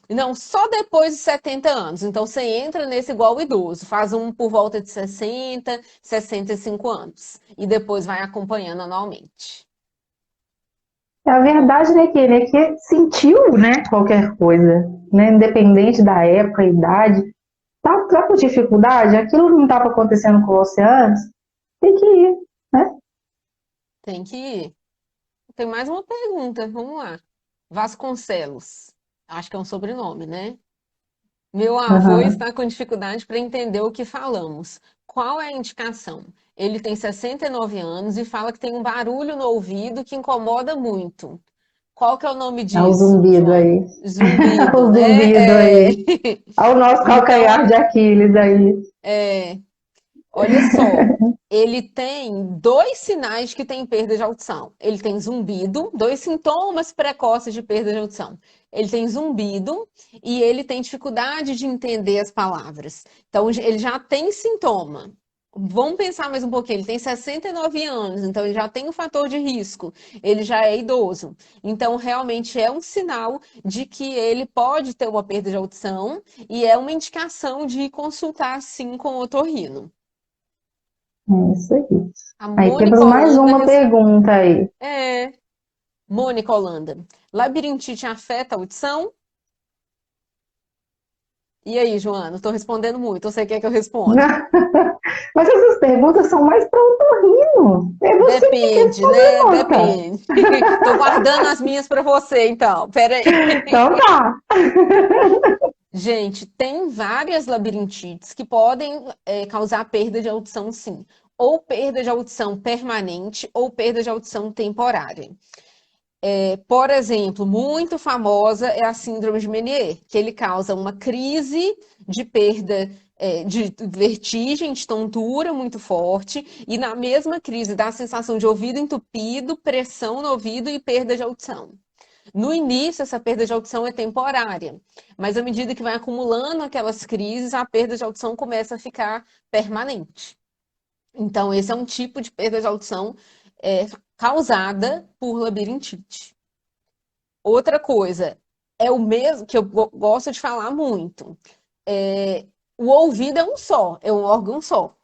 não, só depois de 70 anos. Então, você entra nesse igual o idoso, faz um por volta de 60, 65 anos. E depois vai acompanhando anualmente. A verdade, né, é que sentiu, né, qualquer coisa, né, independente da época, idade, tá com dificuldade, aquilo não estava acontecendo com você antes, tem que ir, né? Tem que ir. Tem mais uma pergunta, vamos lá. Vasconcelos, acho que é um sobrenome, né? Meu avô Uhum. está com dificuldade para entender o que falamos. Qual é a indicação? Ele tem 69 anos e fala que tem um barulho no ouvido que incomoda muito. Qual que é o nome É o disso, zumbido Joana? aí, Zumbido, o né? zumbido aí, ao nosso calcanhar de Então, Aquiles aí. é, olha só, ele tem dois sinais de que tem perda de audição. Ele tem zumbido, dois sintomas precoces de perda de audição. Ele tem zumbido e ele tem dificuldade de entender as palavras. Então, ele já tem sintoma. Vamos pensar mais um pouquinho. Ele tem 69 anos, então ele já tem um fator de risco. Ele já é idoso. Então, realmente é um sinal de que ele pode ter uma perda de audição e é uma indicação de consultar, sim, com o otorrino. É isso aí. A Aí temos Mônica mais Holanda uma pergunta aí. é, Mônica Holanda. Labirintite afeta a audição? E aí, Joana? Estou respondendo muito. Você quer que eu responda? Mas essas perguntas são mais para o otorrino. É você que tem que Depende, responder, né? moça. Depende. Tô guardando as minhas para você, então. Pera aí. Então tá. Gente, tem várias labirintites que podem causar perda de audição, sim. Ou perda de audição permanente ou perda de audição temporária. Por exemplo, muito famosa é a síndrome de Meniere, que ele causa uma crise de perda de vertigem, de tontura muito forte, e na mesma crise dá a sensação de ouvido entupido, pressão no ouvido e perda de audição. No início, essa perda de audição é temporária, mas à medida que vai acumulando aquelas crises, a perda de audição começa a ficar permanente. Então, esse é um tipo de perda de audição causada por labirintite. Outra coisa, é o mesmo que eu gosto de falar muito. O ouvido é um só, é um órgão só.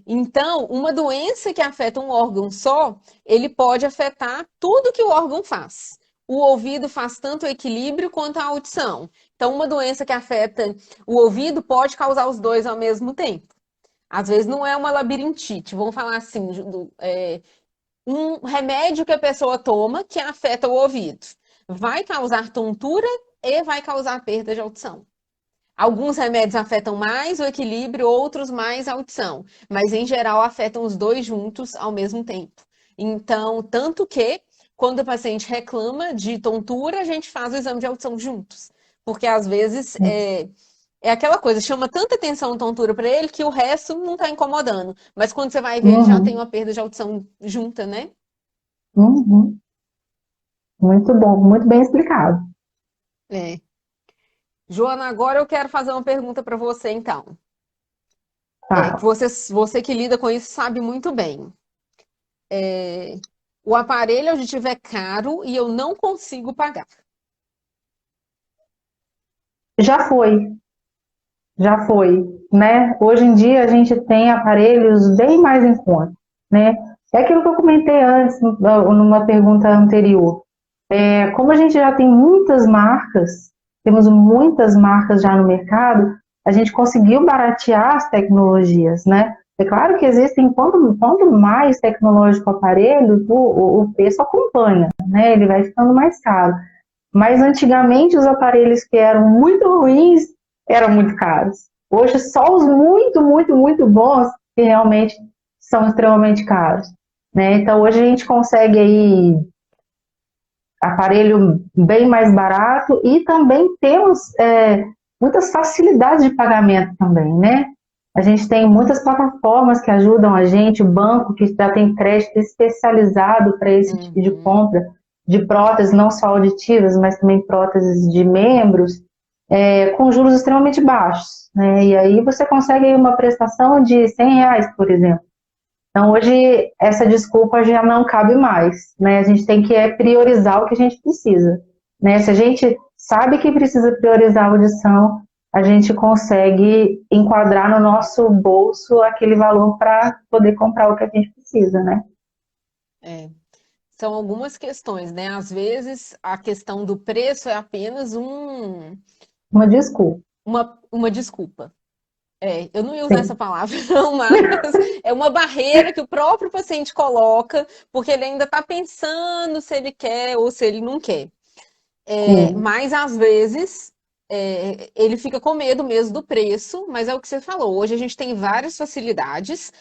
Então, uma doença que afeta um órgão só, ele pode afetar tudo que o órgão faz. O ouvido faz tanto o equilíbrio quanto a audição. Então, uma doença que afeta o ouvido pode causar os dois ao mesmo tempo. Às vezes não é uma labirintite, vamos falar assim, um remédio que a pessoa toma que afeta o ouvido. Vai causar tontura e vai causar perda de audição. Alguns remédios afetam mais o equilíbrio, outros mais a audição, mas em geral afetam os dois juntos ao mesmo tempo. Então, tanto que quando o paciente reclama de tontura, a gente faz o exame de audição juntos, porque às vezes é aquela coisa, chama tanta atenção a tontura para ele que o resto não está incomodando, mas quando você vai ver, ele já tem Uhum, uma perda de audição junta, né? uhum. Muito bom, muito bem explicado. É. Joana, agora eu quero fazer uma pergunta para você, então. Que Tá. você que lida com isso sabe muito bem. O aparelho auditivo é caro e eu não consigo pagar. Já foi, já foi, né? Hoje em dia a gente tem aparelhos bem mais em conta, né? É aquilo que eu comentei antes, numa pergunta anterior. Como a gente já tem muitas marcas, temos muitas marcas já no mercado, a gente conseguiu baratear as tecnologias, né? É claro que existem, quanto mais tecnológico o aparelho, o preço acompanha, né? Ele vai ficando mais caro. Mas antigamente os aparelhos que eram muito ruins eram muito caros. Hoje só os muito, muito, muito bons que realmente são extremamente caros, né? Então hoje a gente consegue aí aparelho bem mais barato e também temos muitas facilidades de pagamento também, né? A gente tem muitas plataformas que ajudam a gente, o banco que já tem crédito especializado para esse tipo de Uhum. compra de próteses, não só auditivas, mas também próteses de membros, com juros extremamente baixos, né? E aí você consegue uma prestação de R$ 100, por exemplo. Então, hoje, essa desculpa já não cabe mais, né? A gente tem que priorizar o que a gente precisa, né? Se a gente sabe que precisa priorizar a audição, a gente consegue enquadrar no nosso bolso aquele valor para poder comprar o que a gente precisa, né? É. São algumas questões, né? Às vezes a questão do preço é apenas Uma desculpa, uma desculpa. Eu não ia usar essa sim, palavra, não, mas é uma barreira que o próprio paciente coloca, porque ele ainda está pensando se ele quer ou se ele não quer. sim, Mas às vezes ele fica com medo mesmo do preço, mas é o que você falou. Hoje a gente tem várias facilidades,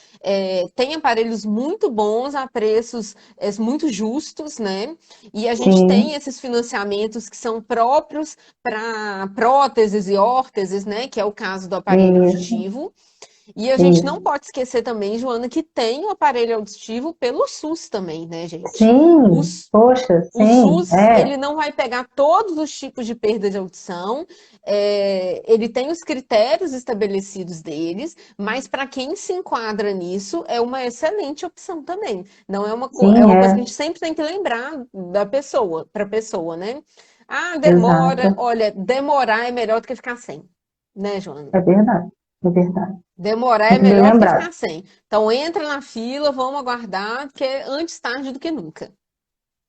tem aparelhos muito bons a preços muito justos, né? E a gente tem sim, esses financiamentos que são próprios para próteses e órteses, né? Que é o caso do aparelho isso, auditivo. E a gente não isso. pode esquecer também, Joana, que tem o aparelho auditivo pelo SUS também, né, gente? O, Sim, poxa, o sim, SUS, ele não vai pegar todos os tipos de perda de audição, ele tem os critérios estabelecidos deles, mas para quem se enquadra nisso, é uma excelente opção também. Não é é sim, uma coisa que a gente sempre tem que lembrar da pessoa, para a pessoa, né? Ah, demora. exato, Olha, demorar é melhor do que ficar sem, né, Joana? é verdade, é verdade. Demorar é Muito bem melhor do que lembrado. ficar sem. Então entra na fila, vamos aguardar, que é antes tarde do que nunca.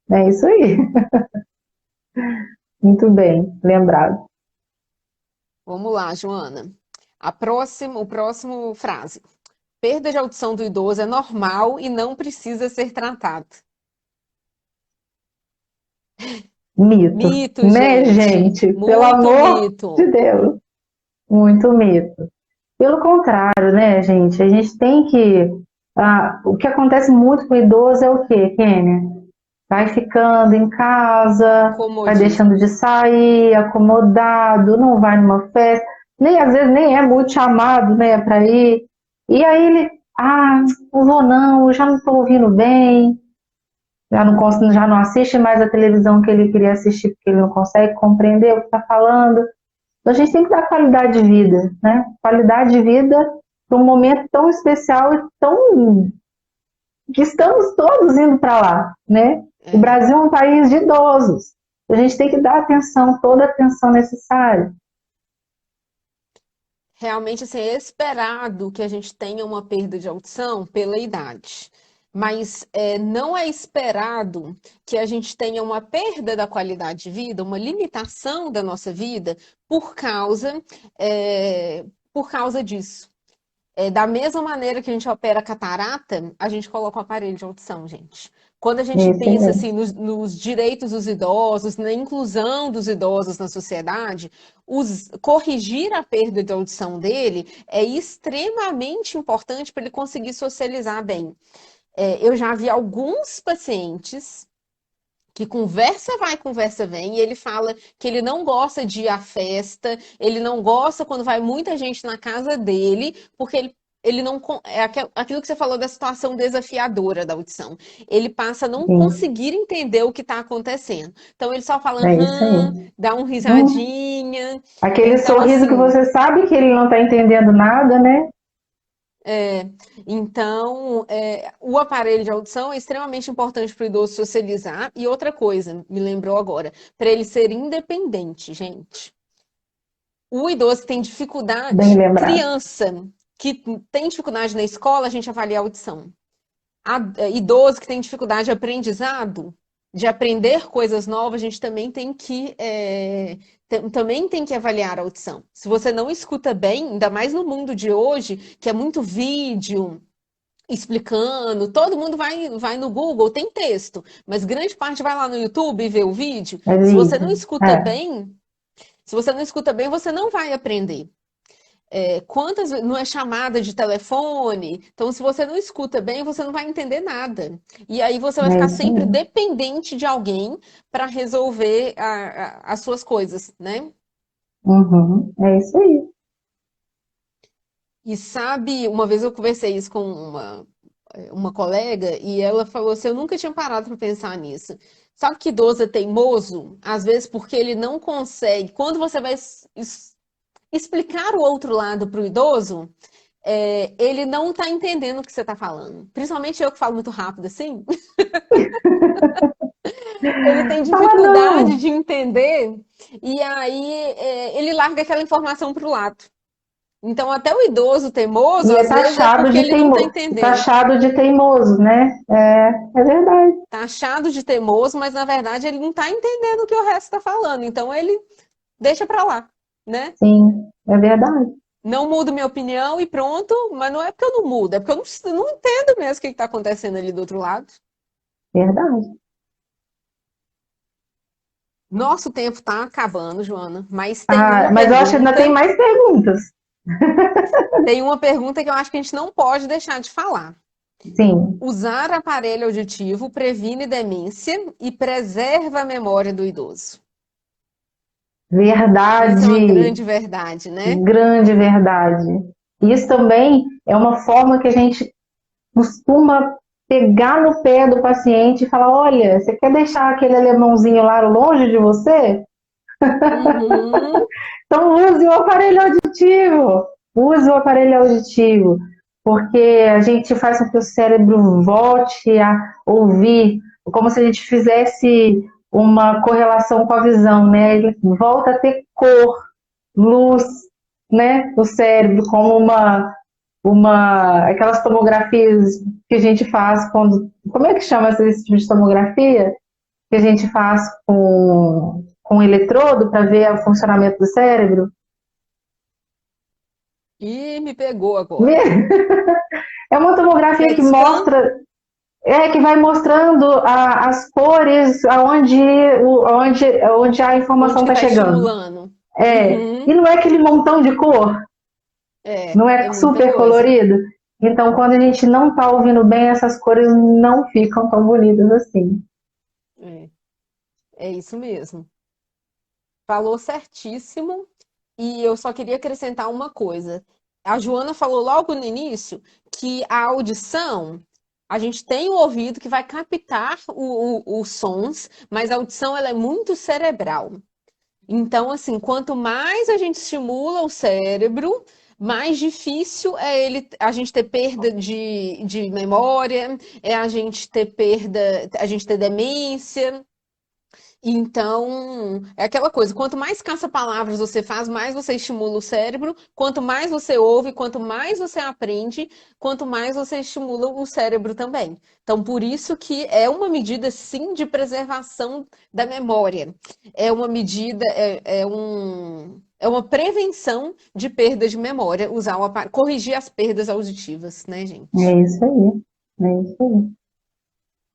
É isso aí. Muito bem, lembrado. Vamos lá, Joana. O próximo frase. Perda de audição do idoso é normal e não precisa ser tratado. Mito, Mito, né, gente. gente? Pelo Muito amor de mito. Deus, muito mito. Pelo contrário, né, gente? A gente tem que. O que acontece muito com o idoso é o quê, Kênia? Vai ficando em casa, vai deixando Comodismo. de sair, acomodado, não vai numa festa, nem às vezes nem é muito chamado, né, para ir. E aí ele, não vou não, eu já não estou ouvindo bem, já não assiste mais a televisão que ele queria assistir porque ele não consegue compreender o que está falando. Então a gente tem que dar qualidade de vida, né? Qualidade de vida para um momento tão especial e tão que estamos todos indo para lá, né? O É. Brasil é um país de idosos. A gente tem que dar atenção, toda a atenção necessária. Realmente, assim, é esperado que a gente tenha uma perda de audição pela idade. Mas não é esperado que a gente tenha uma perda da qualidade de vida, uma limitação da nossa vida por causa, por causa disso. Da mesma maneira que a gente opera catarata, a gente coloca o aparelho de audição, gente. Quando a gente pensa Excelente. assim nos direitos dos idosos, na inclusão dos idosos na sociedade, corrigir a perda de audição dele é extremamente importante para ele conseguir socializar bem. Eu já vi alguns pacientes que conversa vai, conversa vem, e ele fala que ele não gosta de ir à festa, ele não gosta quando vai muita gente na casa dele, porque ele não. É aquilo que você falou da situação desafiadora da audição. Ele passa a não Sim, conseguir entender o que está acontecendo. Então ele só fala, é isso aí. dá um Hum, risadinha. aquele Então, sorriso que assim, você sabe que ele não está entendendo nada, né? É, então, o aparelho de audição é extremamente importante para o idoso socializar. E outra coisa, me lembrou agora, para ele ser independente, gente. O idoso que tem Bem dificuldade, lembrado. criança que tem dificuldade na escola, a gente avalia a audição. Idoso que tem dificuldade de aprendizado, de aprender coisas novas, a gente também tem que, também tem que avaliar a audição. Se você não escuta bem, ainda mais no mundo de hoje, que é muito vídeo, explicando, todo mundo vai no Google, tem texto, mas grande parte vai lá no YouTube e vê o vídeo. É Se você não vídeo. escuta bem, se você não escuta bem, você não vai aprender. Quantas não é chamada de telefone? Então, se você não escuta bem, você não vai entender nada. E aí você vai É ficar isso sempre aí. dependente de alguém para resolver as suas coisas, né? Uhum, é isso aí. E sabe, uma vez eu conversei isso com uma colega e ela falou assim: eu nunca tinha parado para pensar nisso. Sabe que idoso é teimoso? Às vezes porque ele não consegue. Quando você vai explicar o outro lado para o idoso, ele não está entendendo o que você está falando. Principalmente eu que falo muito rápido assim. Ele tem Fala dificuldade não! de entender e aí ele larga aquela informação para o lado. Então, até o idoso teimoso, E é às vezes, é taxado porque de ele não está entendendo. teimoso, né? É verdade. Taxado de teimoso, mas na verdade ele não está entendendo o que o resto está falando. Então ele deixa para lá, né? Sim, é verdade. Não mudo minha opinião e pronto, mas não é porque eu não mudo, é porque eu não entendo mesmo o que está acontecendo ali do outro lado. Verdade. Nosso tempo está acabando, Joana, mas Ah, mas eu acho que ainda tem mais perguntas. tem uma pergunta que eu acho que a gente não pode deixar de falar. Sim, Usar aparelho auditivo previne demência e preserva a memória do idoso. Isso é uma verdade. grande verdade, né? Grande verdade. Isso também é uma forma que a gente costuma pegar no pé do paciente e falar: olha, você quer deixar aquele alemãozinho lá longe de você? Uhum. Então use o aparelho auditivo. Use o aparelho auditivo, porque a gente faz com que o cérebro volte a ouvir, como se a gente fizesse uma correlação com a visão, né? Ele volta a ter cor, luz, né? O cérebro como aquelas tomografias que a gente faz quando, como é que chama esse tipo de tomografia? Que a gente faz com eletrodo para ver o funcionamento do cérebro. E me pegou agora. É uma tomografia que PET scan? mostra, que vai mostrando as cores onde a Onde informação que está está chegando. estimulando? E Uhum. não é aquele montão de cor, não É é muita super coisa. colorido. Então, quando a gente não está ouvindo bem, essas cores não ficam tão bonitas assim. É, é isso mesmo. Falou certíssimo. E eu só queria acrescentar uma coisa. A Joana falou logo no início que a audição, a gente tem o ouvido que vai captar os sons, mas a audição ela é muito cerebral. Então, assim, quanto mais a gente estimula o cérebro, mais difícil é a gente ter perda de memória, é a gente ter perda, a gente ter demência. Então, é aquela coisa, quanto mais caça-palavras você faz, mais você estimula o cérebro, quanto mais você ouve, quanto mais você aprende, quanto mais você estimula o cérebro também. Então, por isso que é uma medida, sim, de preservação da memória. É uma medida, é uma prevenção de perda de memória, usar corrigir as perdas auditivas, né, gente? É isso aí. É isso aí.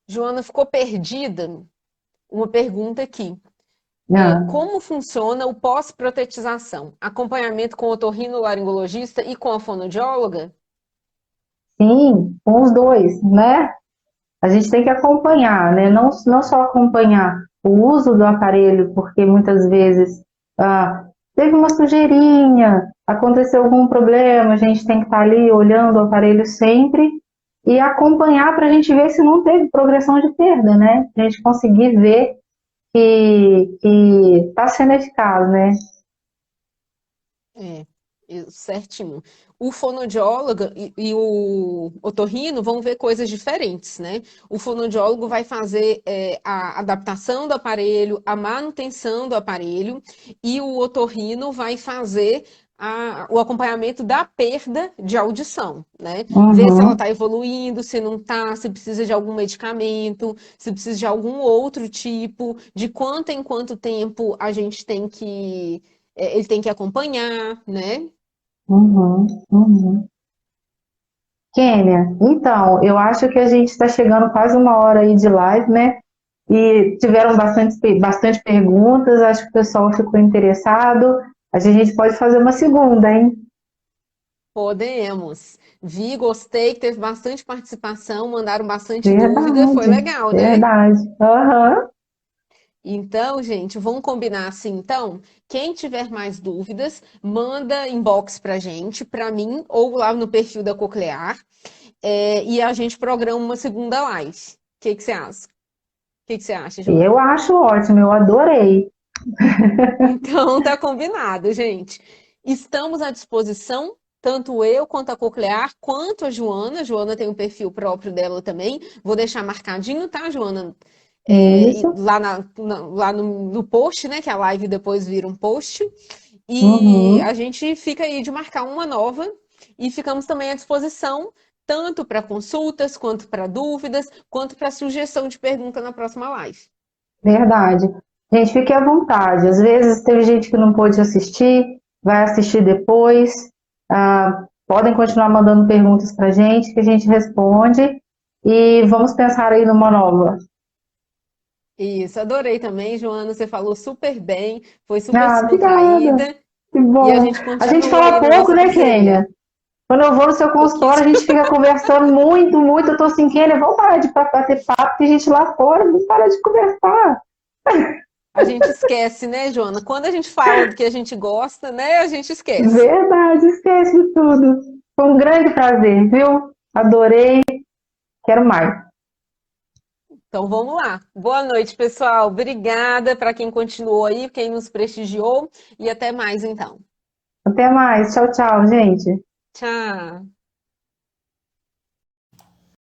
Joana ficou perdida. Uma pergunta aqui. Ah, Como funciona o pós-protetização? Acompanhamento com o otorrinolaringologista e com a fonoaudióloga? sim, com os dois, né? A gente tem que acompanhar, né? Não só acompanhar o uso do aparelho, porque muitas vezes teve uma sujeirinha, aconteceu algum problema, a gente tem que estar ali olhando o aparelho sempre e acompanhar para a gente ver se não teve progressão de perda, né? A gente conseguir ver que está sendo eficaz, né? É, certinho. O fonoaudiólogo e o otorrino vão ver coisas diferentes, né? O fonoaudiólogo vai fazer a adaptação do aparelho, a manutenção do aparelho, e o otorrino vai fazer o acompanhamento da perda de audição, né? Ver se ela Uhum, está evoluindo, se não está, se precisa de algum medicamento, se precisa de algum outro tipo, de quanto em quanto tempo a gente tem que ele tem que acompanhar, né? uhum, uhum. Kênia, então, eu acho que a gente está chegando quase uma hora aí de live, né? E tiveram bastante perguntas, acho que o pessoal ficou interessado. A gente pode fazer uma segunda, hein? Podemos. Vi, gostei, que teve bastante participação, mandaram bastante dúvida, foi Verdade, legal, né? verdade. Aham. Então, gente, vamos combinar assim, então. Quem tiver mais dúvidas, manda inbox pra gente, pra mim, ou lá no perfil da Coclear, e a gente programa uma segunda live. O que que você acha? O que que você acha, Eu Joana? acho ótimo, eu adorei. Então, tá combinado, gente. Estamos à disposição, tanto eu quanto a Coclear, quanto a Joana. A Joana tem um perfil próprio dela também. Vou deixar marcadinho, tá, Joana? E Isso. lá, lá no post, né? Que a live depois vira um post. E a Uhum. gente fica aí de marcar uma nova e ficamos também à disposição, tanto para consultas, quanto para dúvidas, quanto para sugestão de pergunta na próxima live. Verdade. Gente, fique à vontade. Às vezes teve gente que não pôde assistir, vai assistir depois. Podem continuar mandando perguntas para a gente, que a gente responde. E vamos pensar aí numa nova. Isso, adorei também, Joana. Você falou super bem, foi super Ah, obrigada. descontraída Que e a bom. gente A gente continua fala aí na pouco, nossa né, parceria. Kênia? Quando eu vou no seu consultório, a Pouquíssimo. gente fica conversando muito, muito. Eu tô assim, Kênia, vamos parar de bater papo, que a gente lá fora não para de conversar. A gente esquece, né, Joana? Quando a gente fala do que a gente gosta, né, a gente esquece. Verdade, esquece de tudo. Foi um grande prazer, viu? Adorei, quero mais. Então vamos lá. Boa noite, pessoal. Obrigada para quem continuou aí, quem nos prestigiou e até mais então. Até mais. Tchau, tchau, gente. Tchau.